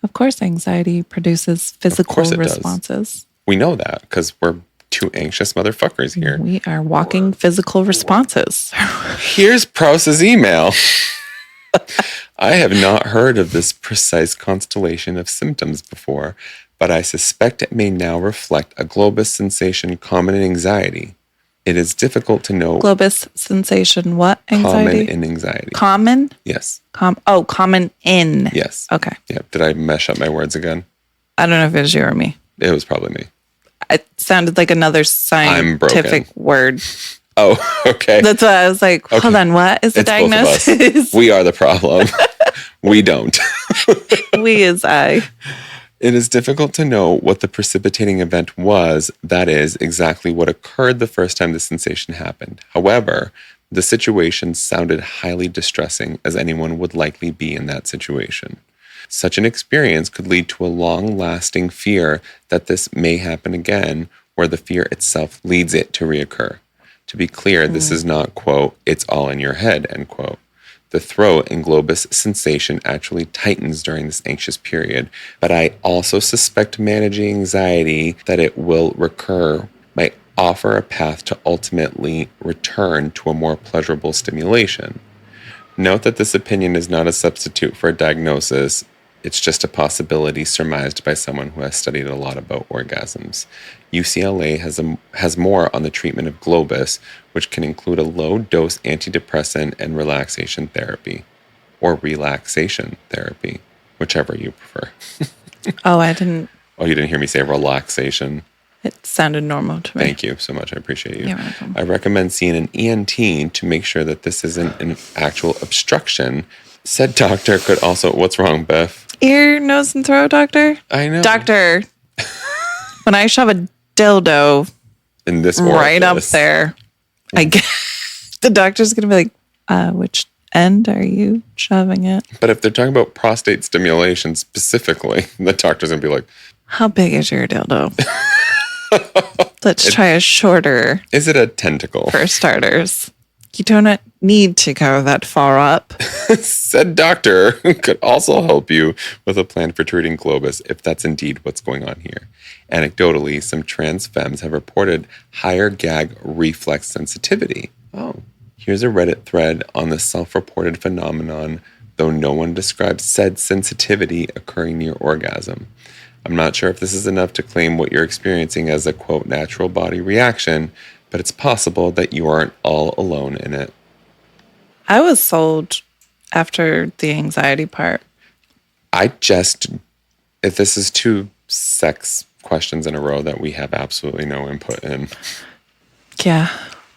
S3: Of course, anxiety produces physical responses.
S1: We know that because we're two anxious motherfuckers here.
S3: We are walking physical responses.
S1: Here's Prouse's email. I have not heard of this precise constellation of symptoms before, but I suspect it may now reflect a globus sensation common in anxiety. It is difficult to know.
S3: Globus sensation, what anxiety?
S1: Common in anxiety.
S3: Common?
S1: Yes.
S3: Common in.
S1: Yes.
S3: Okay.
S1: Yeah. Did I mesh up my words again?
S3: I don't know if it was you or me.
S1: It was probably me.
S3: It sounded like another scientific word.
S1: Oh, okay.
S3: That's why I was like, hold on, what is the diagnosis?
S1: Both of us. We are the problem. We don't.
S3: We is I.
S1: It is difficult to know what the precipitating event was, that is, exactly what occurred the first time the sensation happened. However, the situation sounded highly distressing, as anyone would likely be in that situation. Such an experience could lead to a long-lasting fear that this may happen again, where the fear itself leads it to reoccur. To be clear, this is not, quote, it's all in your head, end quote. The throat and globus sensation actually tightens during this anxious period, but I also suspect managing anxiety that it will recur might offer a path to ultimately return to a more pleasurable stimulation. Note that this opinion is not a substitute for a diagnosis. It's just a possibility surmised by someone who has studied a lot about orgasms. UCLA has more on the treatment of globus, which can include a low-dose antidepressant and relaxation therapy, or relaxation therapy, whichever you prefer.
S3: Oh, I didn't.
S1: Oh, you didn't hear me say relaxation?
S3: It sounded normal to me.
S1: Thank you so much. I appreciate you.
S3: You're welcome.
S1: I recommend seeing an ENT to make sure that this isn't an actual obstruction. Said doctor could also... What's wrong, Beth?
S3: Ear, nose, and throat doctor?
S1: I know.
S3: Doctor, when I shove a dildo
S1: in this
S3: right up there, I guess the doctor's going to be like, which end are you shoving it?
S1: But if they're talking about prostate stimulation specifically, the doctor's going to be like,
S3: how big is your dildo? Let's try a shorter.
S1: Is it a tentacle?
S3: For starters. You don't need to go that far up.
S1: Said doctor could also help you with a plan for treating globus if that's indeed what's going on here. Anecdotally, some trans femmes have reported higher gag reflex sensitivity. Oh, here's a Reddit thread on the self-reported phenomenon, though no one describes said sensitivity occurring near orgasm. I'm not sure if this is enough to claim what you're experiencing as a, quote, natural body reaction, but it's possible that you aren't all alone in it.
S3: I was sold after the anxiety part.
S1: If this is two sex questions in a row that we have absolutely no input in.
S3: Yeah.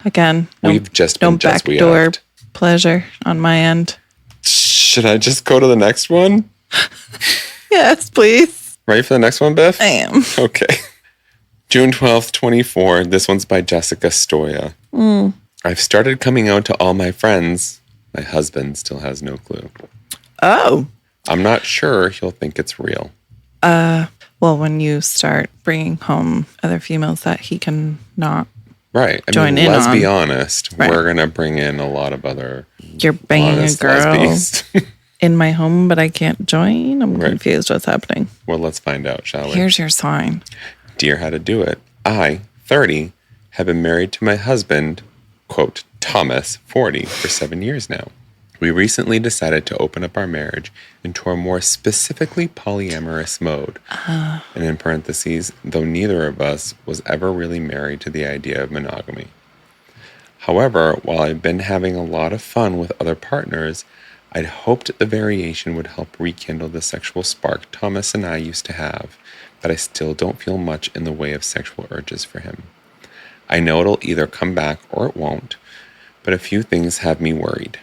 S3: Again,
S1: we've just been
S3: backdoor pleasure on my end.
S1: Should I just go to the next one?
S3: Yes, please.
S1: Ready for the next one, Beth?
S3: I am.
S1: Okay. June 12th, 24. This one's by Jessica Stoya. I've started coming out to all my friends. My husband still has no clue.
S3: Oh.
S1: I'm not sure he'll think it's real.
S3: Well, when you start bringing home other females that he can not
S1: right. Let's be honest. Right. We're going to bring in a lot of other
S3: You're banging a girl in my home, but I can't join? I'm confused what's happening.
S1: Well, let's find out, shall we?
S3: Here's your sign.
S1: Dear How to Do It. I, 30, have been married to my husband, quote, Thomas, 40, for 7 years now. We recently decided to open up our marriage into a more specifically polyamorous mode. And in parentheses, though neither of us was ever really married to the idea of monogamy. However, while I've been having a lot of fun with other partners, I'd hoped the variation would help rekindle the sexual spark Thomas and I used to have, but I still don't feel much in the way of sexual urges for him. I know it'll either come back or it won't, but a few things have me worried.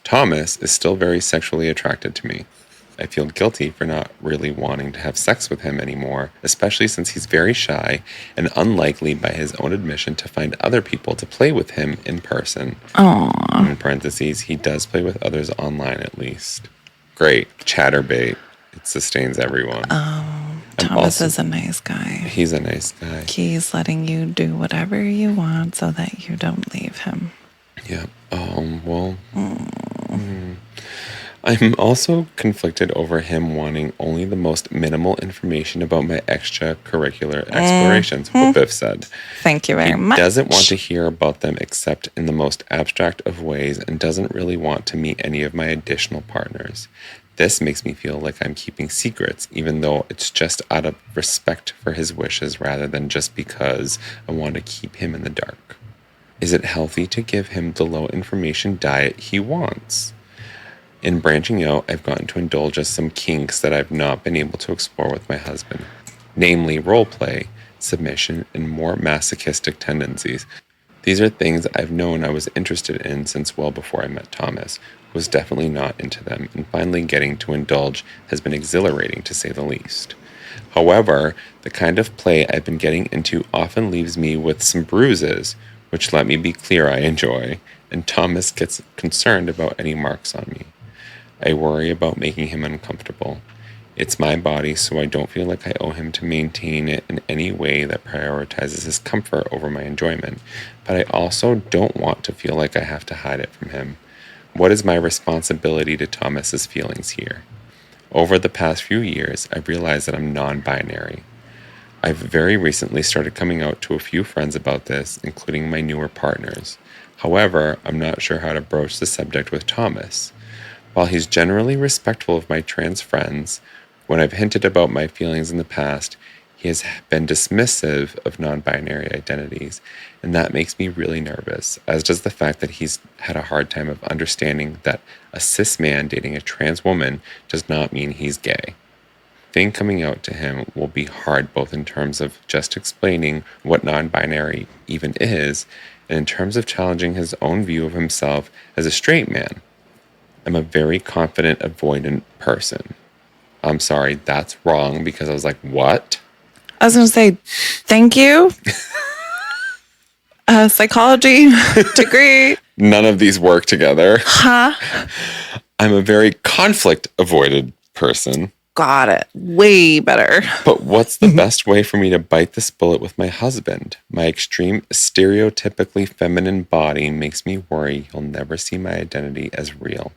S1: Thomas is still very sexually attracted to me. I feel guilty for not really wanting to have sex with him anymore, especially since he's very shy and unlikely by his own admission to find other people to play with him in person.
S3: Aww.
S1: In parentheses, he does play with others online at least. Great. Chatterbait. It sustains everyone.
S3: Oh, Thomas is a nice guy.
S1: He's a nice guy.
S3: He's letting you do whatever you want so that you don't leave him.
S1: Yeah. I'm also conflicted over him wanting only the most minimal information about my extracurricular explorations, what Biff said.
S3: Thank you very much.
S1: He doesn't want to hear about them except in the most abstract of ways and doesn't really want to meet any of my additional partners. This makes me feel like I'm keeping secrets, even though it's just out of respect for his wishes rather than just because I want to keep him in the dark. Is it healthy to give him the low information diet he wants? In branching out, I've gotten to indulge in some kinks that I've not been able to explore with my husband, namely roleplay, submission, and more masochistic tendencies. These are things I've known I was interested in since well before I met Thomas, who was definitely not into them, and finally getting to indulge has been exhilarating to say the least. However, the kind of play I've been getting into often leaves me with some bruises, which let me be clear I enjoy, and Thomas gets concerned about any marks on me. I worry about making him uncomfortable. It's my body, so I don't feel like I owe him to maintain it in any way that prioritizes his comfort over my enjoyment, but I also don't want to feel like I have to hide it from him. What is my responsibility to Thomas's feelings here? Over the past few years, I've realized that I'm non-binary. I've very recently started coming out to a few friends about this, including my newer partners. However, I'm not sure how to broach the subject with Thomas. While he's generally respectful of my trans friends, when I've hinted about my feelings in the past, he has been dismissive of non-binary identities, and that makes me really nervous, as does the fact that he's had a hard time of understanding that a cis man dating a trans woman does not mean he's gay. I think coming out to him will be hard both in terms of just explaining what non-binary even is, and in terms of challenging his own view of himself as a straight man. I'm a very confident, avoidant person. I'm sorry, that's wrong, because I was like, what?
S3: I was going to say, thank you. Psychology degree.
S1: None of these work together.
S3: Huh?
S1: I'm a very conflict-avoided person.
S3: Got it. Way better.
S1: But what's the best way for me to bite this bullet with my husband? My extreme, stereotypically feminine body makes me worry he'll never see my identity as real.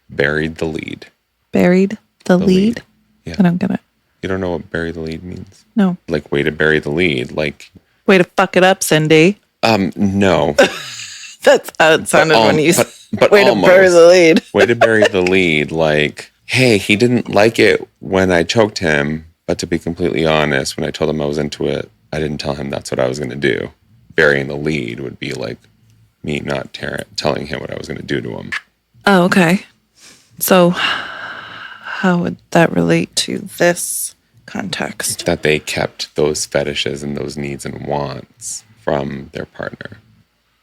S1: Buried the lead.
S3: Buried the lead?
S1: Yeah.
S3: I don't get it.
S1: You don't know what bury the lead means?
S3: No.
S1: Like way to bury the lead. Like
S3: way to fuck it up, Cindy.
S1: No.
S3: That's how it sounded when you said way
S1: almost.
S3: To bury the lead.
S1: Way to bury the lead. Like, hey, he didn't like it when I choked him, but to be completely honest, when I told him I was into it, I didn't tell him that's what I was going to do. Burying the lead would be like me not telling him what I was going to do to him.
S3: Oh, okay. So how would that relate to this context?
S1: That they kept those fetishes and those needs and wants from their partner.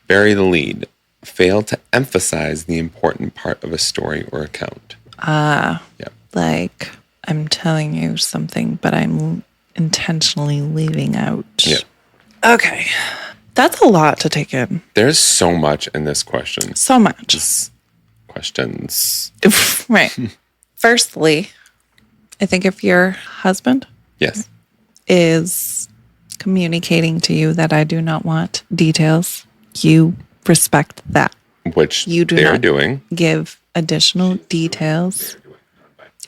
S1: Bury the lead. Fail to emphasize the important part of a story or account.
S3: Yeah.
S4: Like, I'm telling you something, but I'm intentionally leaving out.
S1: Yeah.
S3: Okay. That's a lot to take in.
S1: There's so much in this question.
S3: So much.
S1: questions.
S3: Right. Firstly, I think if your husband
S1: Yes.
S3: is communicating to you that I do not want details, you respect that.
S1: Which
S3: You do
S1: they're
S3: not
S1: doing.
S3: give additional details,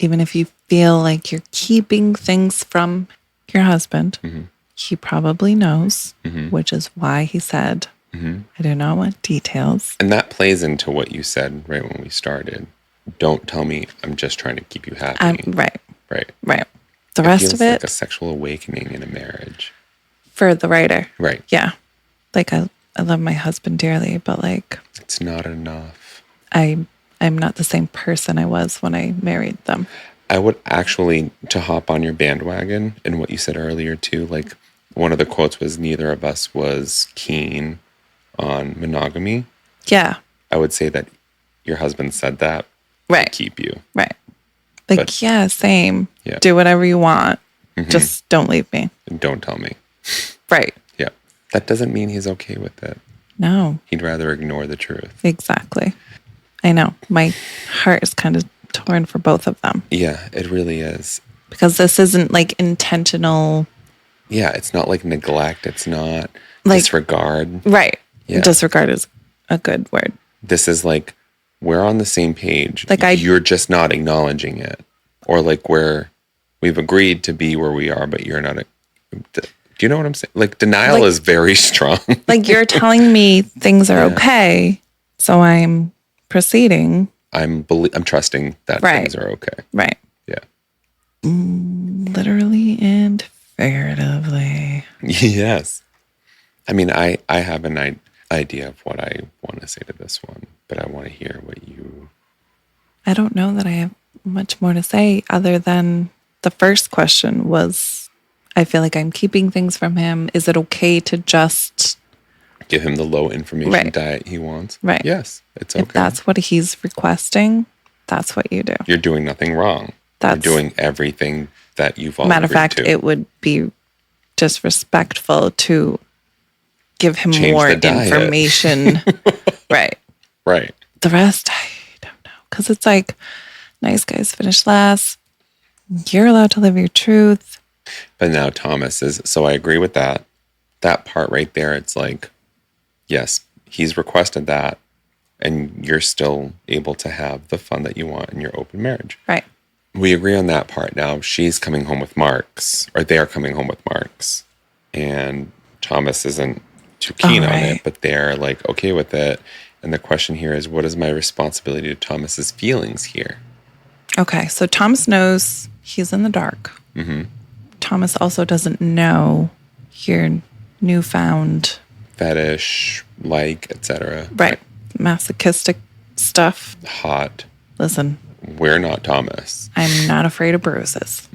S3: even if you feel like you're keeping things from your husband. He probably knows, which is why he said, I do not want details.
S1: And that plays into what you said right when we started. Don't tell me I'm just trying to keep you happy.
S3: Right.
S1: Right.
S3: The
S1: It
S3: rest
S1: feels
S3: of it,
S1: like a sexual awakening in a marriage.
S3: for the writer.
S1: Right.
S3: Yeah. Like I love my husband dearly, but like
S1: It's not enough.
S3: I'm not the same person I was when I married them.
S1: I would actually, to hop on your bandwagon and what you said earlier too, like one of the quotes was neither of us was keen on monogamy.
S3: Yeah.
S1: I would say that your husband said that
S3: Right.
S1: to keep you.
S3: Right. Like,
S1: But-
S3: yeah, same.
S1: Yeah.
S3: Do whatever you want. Just don't leave me.
S1: And don't tell me.
S3: Right.
S1: Yeah. That doesn't mean he's okay with it.
S3: No,
S1: He'd rather ignore the truth.
S3: exactly. I know. My heart is kind of torn for both of them
S1: Yeah, it really is.
S3: because this isn't like intentional.
S1: Yeah, it's not like neglect. It's not
S3: Like-
S1: disregard.
S3: Right.
S1: Yeah.
S3: Disregard is a good word.
S1: This is like, we're on the same page.
S3: Like
S1: you're just not acknowledging it. Or like we've agreed to be where we are, but you're not. Do you know what I'm saying? Like denial
S3: Like-
S1: is very strong.
S3: Like you're telling me things are okay, so I'm proceeding.
S1: I'm trusting that
S3: Right.
S1: things are okay.
S3: Right.
S1: Yeah.
S3: Literally and figuratively.
S1: Yes. I mean, I have an idea of what I want to say to this one, but I want to hear what you.
S3: I don't know that I have much more to say other than the first question was, I feel like I'm keeping things from him. Is it okay to just,
S1: Give him the low information
S3: Right.
S1: diet he wants.
S3: Right.
S1: Yes, it's okay.
S3: if that's what he's requesting, that's what you do.
S1: You're doing nothing wrong.
S3: That's-
S1: You're doing everything that you've all
S3: Matter of
S1: agreed
S3: fact,
S1: to.
S3: it would be disrespectful to give him
S1: Change
S3: more
S1: the diet.
S3: information. Right.
S1: Right.
S3: The rest, I don't know. Because it's like, nice guys finish last. You're allowed to live your truth.
S1: But now Thomas is, so I agree with that. That part right there, it's like, yes, he's requested that, and you're still able to have the fun that you want in your open marriage.
S3: Right.
S1: We agree on that part. Now she's coming home with marks, or they're coming home with marks, and Thomas isn't too keen on
S3: Right.
S1: it, but they're like okay with it. And the question here is, what is my responsibility to Thomas's feelings here?
S3: Okay. So Thomas knows he's in the dark.
S1: Mm-hmm.
S3: Thomas also doesn't know your newfound,
S1: Fetish, etc.
S3: right, masochistic stuff.
S1: Hot.
S3: Listen,
S1: We're not Thomas.
S3: I'm not afraid of bruises.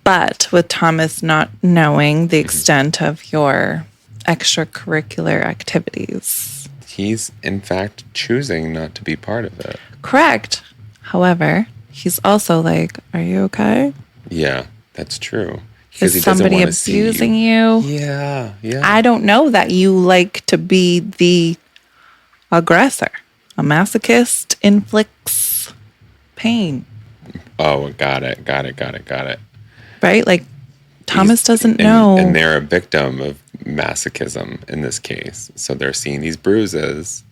S3: But with Thomas not knowing the extent of your extracurricular activities.
S1: He's in fact choosing not to be part of it.
S3: Correct. However, he's also like, are you okay?
S1: Yeah, that's true. Because
S3: Is somebody abusing you?
S1: Yeah, yeah.
S3: I don't know that you like to be the aggressor. A masochist inflicts pain,
S1: Oh, got it.
S3: right? Like Thomas doesn't
S1: And-
S3: know.
S1: And they're a victim of masochism in this case. So they're seeing these bruises.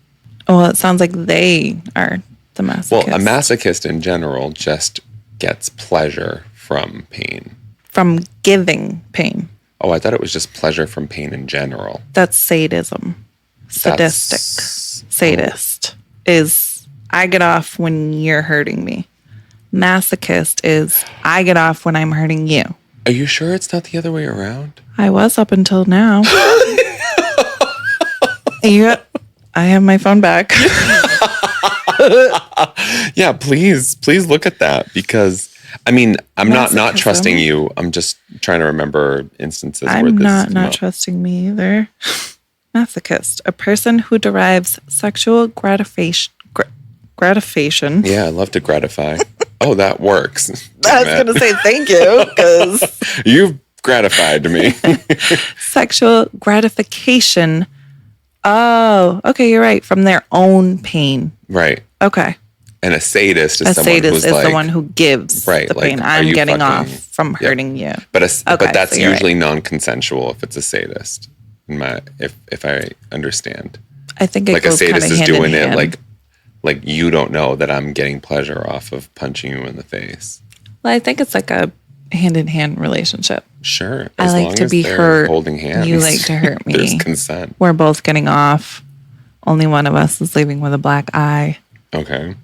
S3: Well, it sounds like they are the masochist.
S1: Well, a masochist in general just gets pleasure from pain.
S3: From giving pain.
S1: Oh, I thought it was just pleasure from pain in general.
S3: That's sadism. Sadistic. Sadist is I get off when you're hurting me. Masochist is I get off when I'm hurting you.
S1: Are you sure it's not the other way around?
S3: I was up until now. Yeah, I have my phone back.
S1: Yeah, please look at that, because I mean, I'm not
S3: Masochism.
S1: trusting you. I'm just trying to remember instances where
S3: I'm
S1: this
S3: not
S1: has come up.
S3: trusting me either. Masochist, a person who derives sexual gratification.
S1: Yeah, I love to gratify. Oh, that works.
S3: I was
S1: Damn
S3: going
S1: it.
S3: to say thank you because
S1: You've gratified me.
S3: sexual gratification. Oh, okay, you're right. From their own pain.
S1: Right.
S3: Okay.
S1: And a sadist is
S3: A
S1: someone
S3: sadist
S1: who's
S3: is
S1: like,
S3: the one who gives
S1: right,
S3: the pain.
S1: like, are
S3: I'm
S1: you
S3: getting off
S1: fucking-
S3: from hurting you.
S1: but
S3: Okay,
S1: that's
S3: so you're
S1: usually non-consensual if it's a sadist. If I understand,
S3: I think it
S1: like a
S3: goes kind of
S1: sadist is
S3: hand in
S1: doing it
S3: hand.
S1: like you don't know that I'm getting pleasure off of punching you in the face.
S3: Well, I think it's like a hand-in-hand relationship.
S1: Sure,
S3: I
S1: as
S3: like
S1: long
S3: to
S1: as
S3: be
S1: they're
S3: hurt.
S1: holding hands.
S3: You like to hurt me.
S1: There's consent.
S3: We're both getting off. Only one of us is leaving with a black eye.
S1: Okay.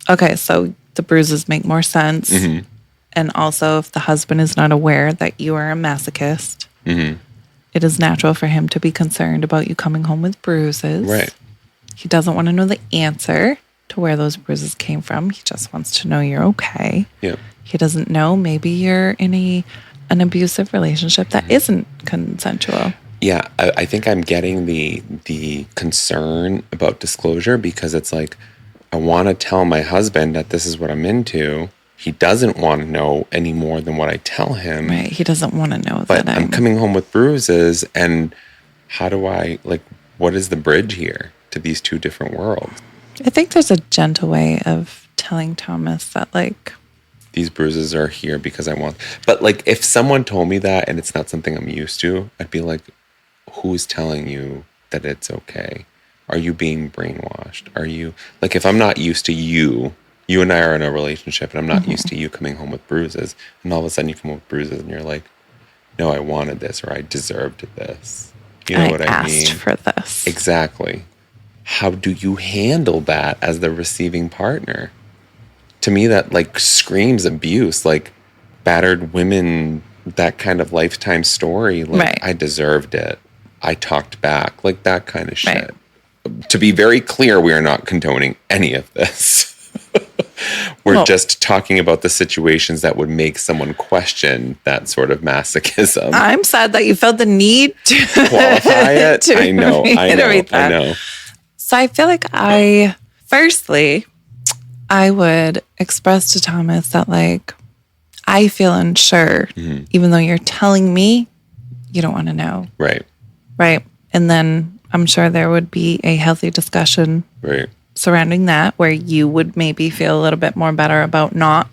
S3: Okay, so the bruises make more sense.
S1: Mm-hmm.
S3: And also, if the husband is not aware that you are a masochist, it is natural for him to be concerned about you coming home with bruises.
S1: Right.
S3: He doesn't want to know the answer to where those bruises came from. He just wants to know you're okay.
S1: Yeah.
S3: He doesn't know maybe you're in an abusive relationship that isn't consensual.
S1: Yeah, I think I'm getting the concern about disclosure because it's like, I want to tell my husband that this is what I'm into. He doesn't want to know any more than what I tell him.
S3: Right. He doesn't want to know
S1: But
S3: that
S1: I'm coming home with bruises, and how do I, like, what is the bridge here to these two different worlds?
S3: I think there's a gentle way of telling Thomas that, like,
S1: These bruises are here because I want. But, like, if someone told me that and it's not something I'm used to, I'd be like, who's telling you that it's okay? Are you being brainwashed? Are you, like, if I'm not used to you and I are in a relationship and I'm not used to you coming home with bruises, and all of a sudden you come home with bruises and you're like, no, I wanted this, or I deserved this. You know what I mean?
S3: asked for this.
S1: Exactly. How do you handle that as the receiving partner? To me, that, like, screams abuse, like battered women, that kind of Lifetime story. Like,
S3: Right.
S1: I deserved it. I talked back, like that kind of shit.
S3: Right.
S1: To be very clear, we are not condoning any of this. We're just talking about the situations that would make someone question that sort of masochism.
S3: I'm sad that you felt the need to
S1: Qualify it.
S3: to
S1: I know.
S3: reiterate that.
S1: I know.
S3: So I feel like firstly, I would express to Thomas that, like, I feel unsure, even though you're telling me you don't want to know.
S1: Right.
S3: Right. And then I'm sure there would be a healthy discussion
S1: Right.
S3: surrounding that where you would maybe feel a little bit more better about not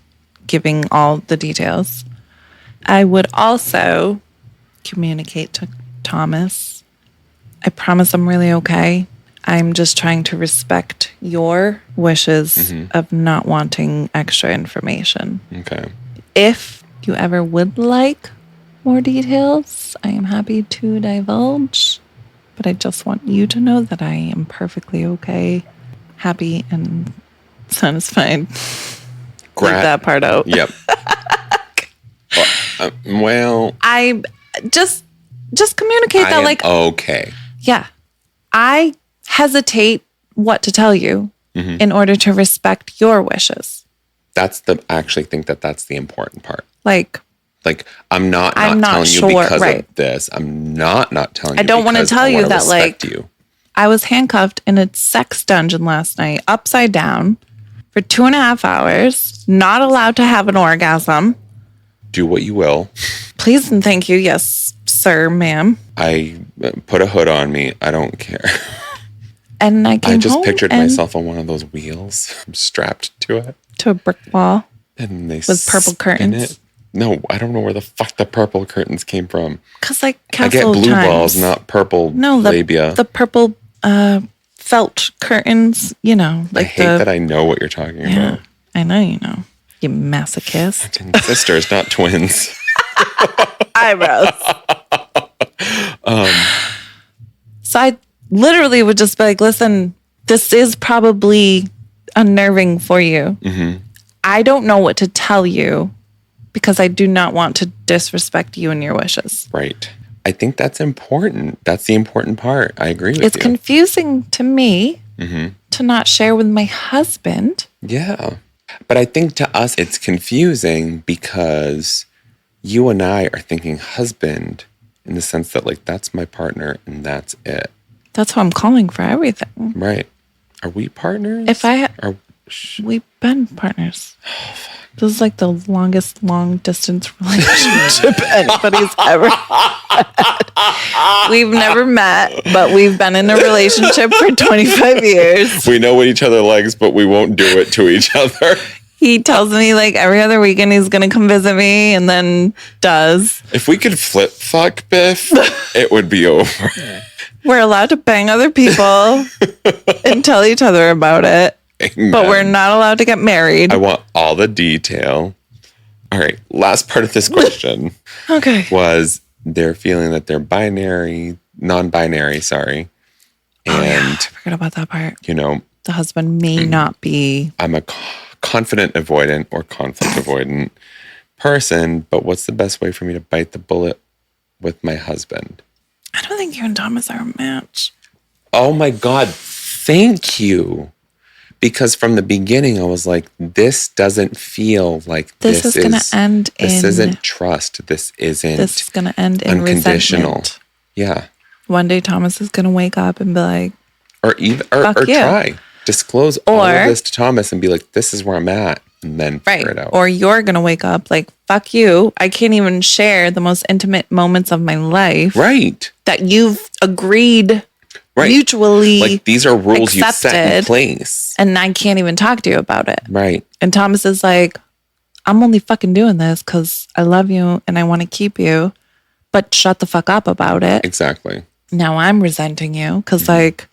S3: giving all the details. I would also communicate to Thomas, I promise I'm really okay. I'm just trying to respect your wishes of not wanting extra information.
S1: Okay.
S3: If you ever would like more details, I am happy to divulge. But I just want you to know that I am perfectly okay, happy, and satisfied. Leave that part out.
S1: Yep. Well,
S3: I just communicate
S1: I
S3: that,
S1: am
S3: like,
S1: okay.
S3: yeah, I hesitate what to tell you in order to respect your wishes.
S1: I actually think that's the important part.
S3: Like
S1: I'm not
S3: I'm not
S1: telling
S3: sure,
S1: you because
S3: right.
S1: of this. I'm not telling you.
S3: I don't want to
S1: because
S3: tell
S1: I
S3: you
S1: wanna
S3: that,
S1: respect
S3: like,
S1: you.
S3: I was handcuffed in a sex dungeon last night, upside down, for 2.5 hours, not allowed to have an orgasm.
S1: Do what you will.
S3: Please and thank you. Yes, sir, ma'am.
S1: I put a hood on me. I don't care.
S3: And I came
S1: I just
S3: home
S1: pictured
S3: and
S1: myself on one of those wheels. I'm strapped to it.
S3: to a brick wall.
S1: And they
S3: With purple
S1: spin
S3: curtains?
S1: it. No, I don't know where the fuck the purple curtains came from.
S3: Because, like,
S1: I get
S3: Castle
S1: blue
S3: Times.
S1: balls, not purple
S3: No,
S1: labia.
S3: the purple felt curtains, you know.
S1: I
S3: Like
S1: hate that I know what you're talking
S3: Yeah,
S1: about.
S3: I know you know. You masochist.
S1: And sisters, not twins.
S3: Eyebrows. So I literally would just be like, listen, this is probably unnerving for you. I don't know what to tell you because I do not want to disrespect you and your wishes.
S1: Right. I think that's important. That's the important part. I agree with
S3: It's
S1: you.
S3: confusing to me to not share with my husband.
S1: Yeah. But I think to us, it's confusing because you and I are thinking husband in the sense that, like, that's my partner and that's it.
S3: That's who I'm calling for everything.
S1: Right. Are we partners?
S3: We've been partners.
S4: This is like the longest long distance relationship anybody's ever had. We've never met, but we've been in a relationship for 25 years.
S1: We know what each other likes, but we won't do it to each other.
S4: He tells me like every other weekend he's going to come visit me and then does.
S1: If we could flip fuck, Biff, it would be over.
S4: We're allowed to bang other people and tell each other about it.
S1: Amen.
S4: But we're not allowed to get married.
S1: I want all the detail. All right. Last part of this question was they're feeling that they're non-binary, sorry. And
S4: I forgot about that part.
S1: You know,
S4: the husband may not be.
S1: I'm a confident avoidant or conflict avoidant person, but what's the best way for me to bite the bullet with my husband?
S4: I don't think you and Thomas are a match.
S1: Oh my God. Thank you. Because from the beginning, I was like, this doesn't feel like this is going to end in... This isn't trust. This is
S4: going to end in
S1: unconditional.
S4: Resentment.
S1: Yeah.
S4: One day Thomas is going to wake up and be like...
S1: Or try. Disclose all of this to Thomas and be like, this is where I'm at. And then figure it out.
S4: Or you're going to wake up like, fuck you. I can't even share the most intimate moments of my life.
S1: Right.
S4: That you've agreed... Right. Mutually
S1: like these are rules you set in place.
S4: And I can't even talk to you about it.
S1: Right.
S4: And Thomas is like, I'm only fucking doing this because I love you and I want to keep you. But shut the fuck up about it.
S1: Exactly.
S4: Now I'm resenting you because like,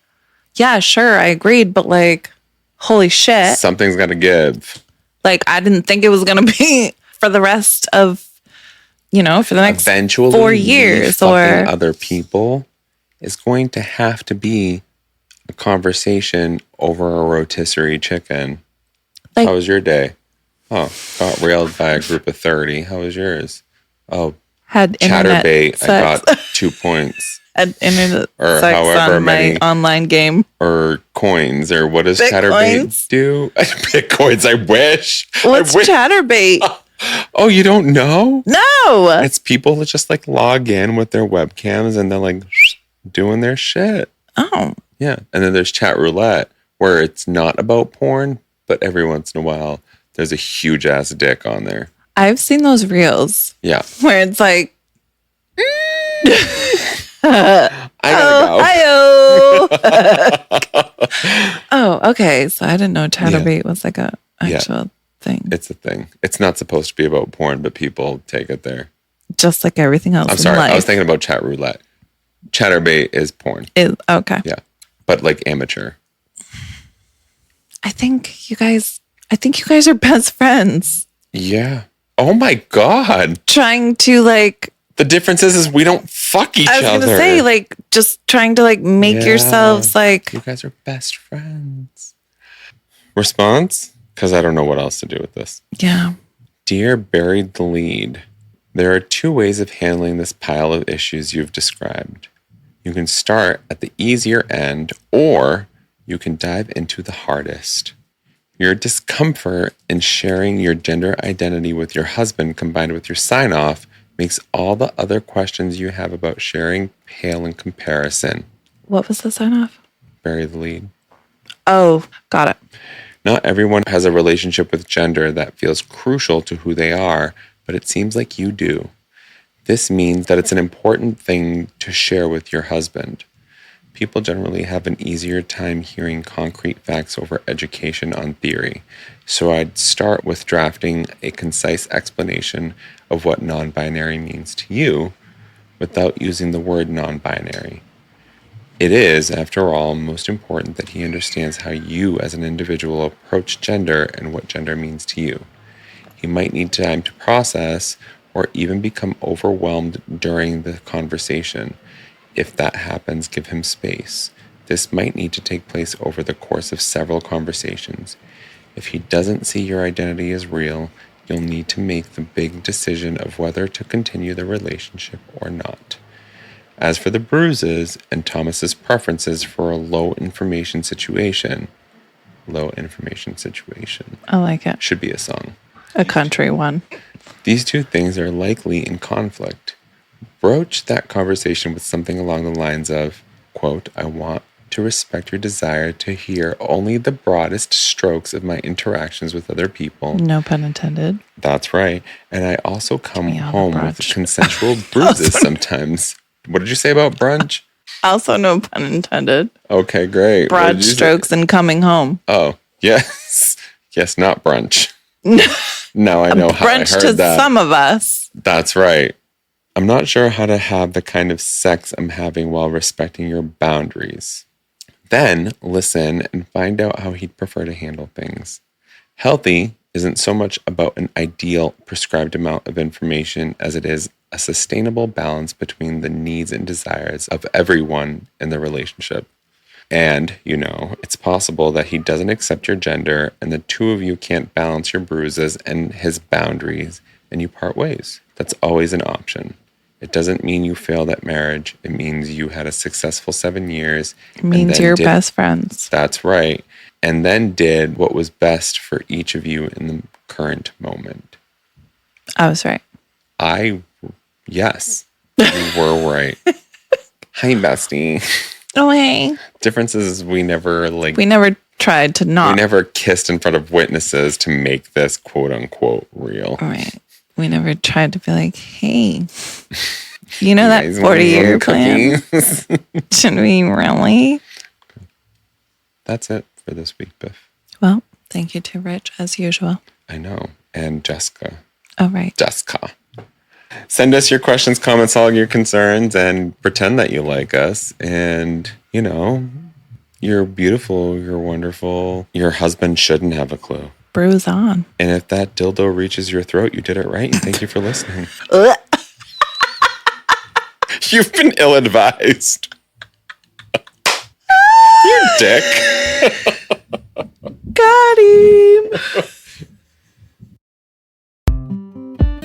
S4: yeah, sure, I agreed. But like, holy shit.
S1: Something's got to give.
S4: Like, I didn't think it was going to be for the rest of, for the next
S1: eventually
S4: 4 years. Or
S1: other people. Is going to have to be a conversation over a rotisserie chicken. Like, how was your day? Oh, got railed by a group of 30. How was yours? Oh,
S4: had
S1: chatterbait. I got 2 points.
S4: Had internet
S1: or
S4: sex
S1: however
S4: on
S1: many
S4: my online game.
S1: Or coins. Or what does
S4: Bitcoins?
S1: Chatterbait do? Bitcoins, I wish.
S4: What's Chatterbait?
S1: Oh, you don't know?
S4: No.
S1: It's people that just like log in with their webcams and they're like... doing their shit.
S4: Oh.
S1: Yeah. And then there's chat roulette where it's not about porn, but every once in a while there's a huge ass dick on there.
S4: I've seen those reels.
S1: Yeah.
S4: Where it's like
S1: I gotta
S4: go. Oh, okay. So I didn't know Chatterbait was like a actual thing.
S1: It's a thing. It's not supposed to be about porn, but people take it there.
S4: Just like everything else.
S1: I'm sorry. I was thinking about chat roulette. Chatterbait is porn.
S4: Okay.
S1: Yeah. But like amateur.
S4: I think you guys are best friends.
S1: Yeah. Oh my God.
S4: Trying to like.
S1: The difference is we don't fuck each other.
S4: I was going to say like just trying to like make yourselves like.
S1: You guys are best friends. Response? Because I don't know what else to do with this.
S4: Yeah.
S1: Dear Buried the Lead, there are 2 ways of handling this pile of issues you've described. You can start at the easier end, or you can dive into the hardest. Your discomfort in sharing your gender identity with your husband combined with your sign-off makes all the other questions you have about sharing pale in comparison.
S4: What was the sign-off?
S1: Bury the lead.
S4: Oh, got it.
S1: Not everyone has a relationship with gender that feels crucial to who they are, but it seems like you do. This means that it's an important thing to share with your husband. People generally have an easier time hearing concrete facts over education on theory, so I'd start with drafting a concise explanation of what non-binary means to you without using the word non-binary. It is, after all, most important that he understands how you as an individual approach gender and what gender means to you. He might need time to process or even become overwhelmed during the conversation. If that happens, give him space. This might need to take place over the course of several conversations. If he doesn't see your identity as real, you'll need to make the big decision of whether to continue the relationship or not. As for the bruises and Thomas's preferences for a low information situation,
S4: I like it.
S1: Should be a song.
S4: A country one.
S1: These 2 things are likely in conflict. Broach that conversation with something along the lines of, quote, I want to respect your desire to hear only the broadest strokes of my interactions with other people.
S4: No pun intended.
S1: That's right. And I also come home with consensual bruises sometimes. What did you say about brunch?
S4: Also, no pun intended.
S1: Okay, great.
S4: Broad strokes and coming home.
S1: Oh, yes. Yes, not brunch. Now I know how I heard
S4: brunch to
S1: that.
S4: Some of us.
S1: That's right. I'm not sure how to have the kind of sex I'm having while respecting your boundaries. Then listen and find out how he'd prefer to handle things. Healthy isn't so much about an ideal prescribed amount of information as it is a sustainable balance between the needs and desires of everyone in the relationship. And, it's possible that he doesn't accept your gender and the two of you can't balance your bruises and his boundaries and you part ways. That's always an option. It doesn't mean you failed at marriage. It means you had a successful 7 years.
S4: It means you're best friends.
S1: That's right. And then did what was best for each of you in the current moment.
S4: I was right.
S1: Yes, you were right. Hi, bestie.
S4: Oh, hey.
S1: Difference is we never
S4: tried to not.
S1: We never kissed in front of witnesses to make this quote unquote real.
S4: Right. We never tried to be like, hey, that 40-year plan? Should we really?
S1: That's it for this week, Biff.
S4: Well, thank you to Rich, as usual.
S1: I know. And Jessica.
S4: Oh, right.
S1: Jessica. Send us your questions, comments, all your concerns, and pretend that you like us. And, you're beautiful, you're wonderful. Your husband shouldn't have a clue.
S4: Bruise on.
S1: And if that dildo reaches your throat, you did it right. And thank you for listening. You've been ill-advised. You dick.
S4: Got him.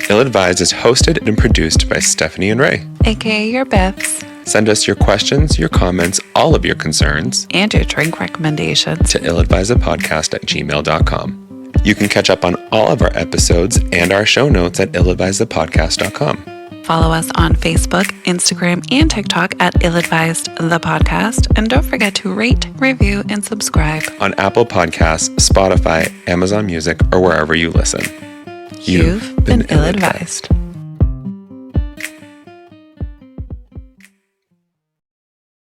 S1: Ill-Advised is hosted and produced by Stefani and Ray.
S4: AKA your Beths.
S1: Send us your questions, your comments, all of your concerns.
S4: And your drink recommendations.
S1: To illadvisedthepodcast@gmail.com. You can catch up on all of our episodes and our show notes at illadvisedthepodcast.com.
S4: Follow us on Facebook, Instagram, and TikTok at illadvisedthepodcast. And don't forget to rate, review, and subscribe
S1: on Apple Podcasts, Spotify, Amazon Music, or wherever you listen.
S4: You've been ill-advised.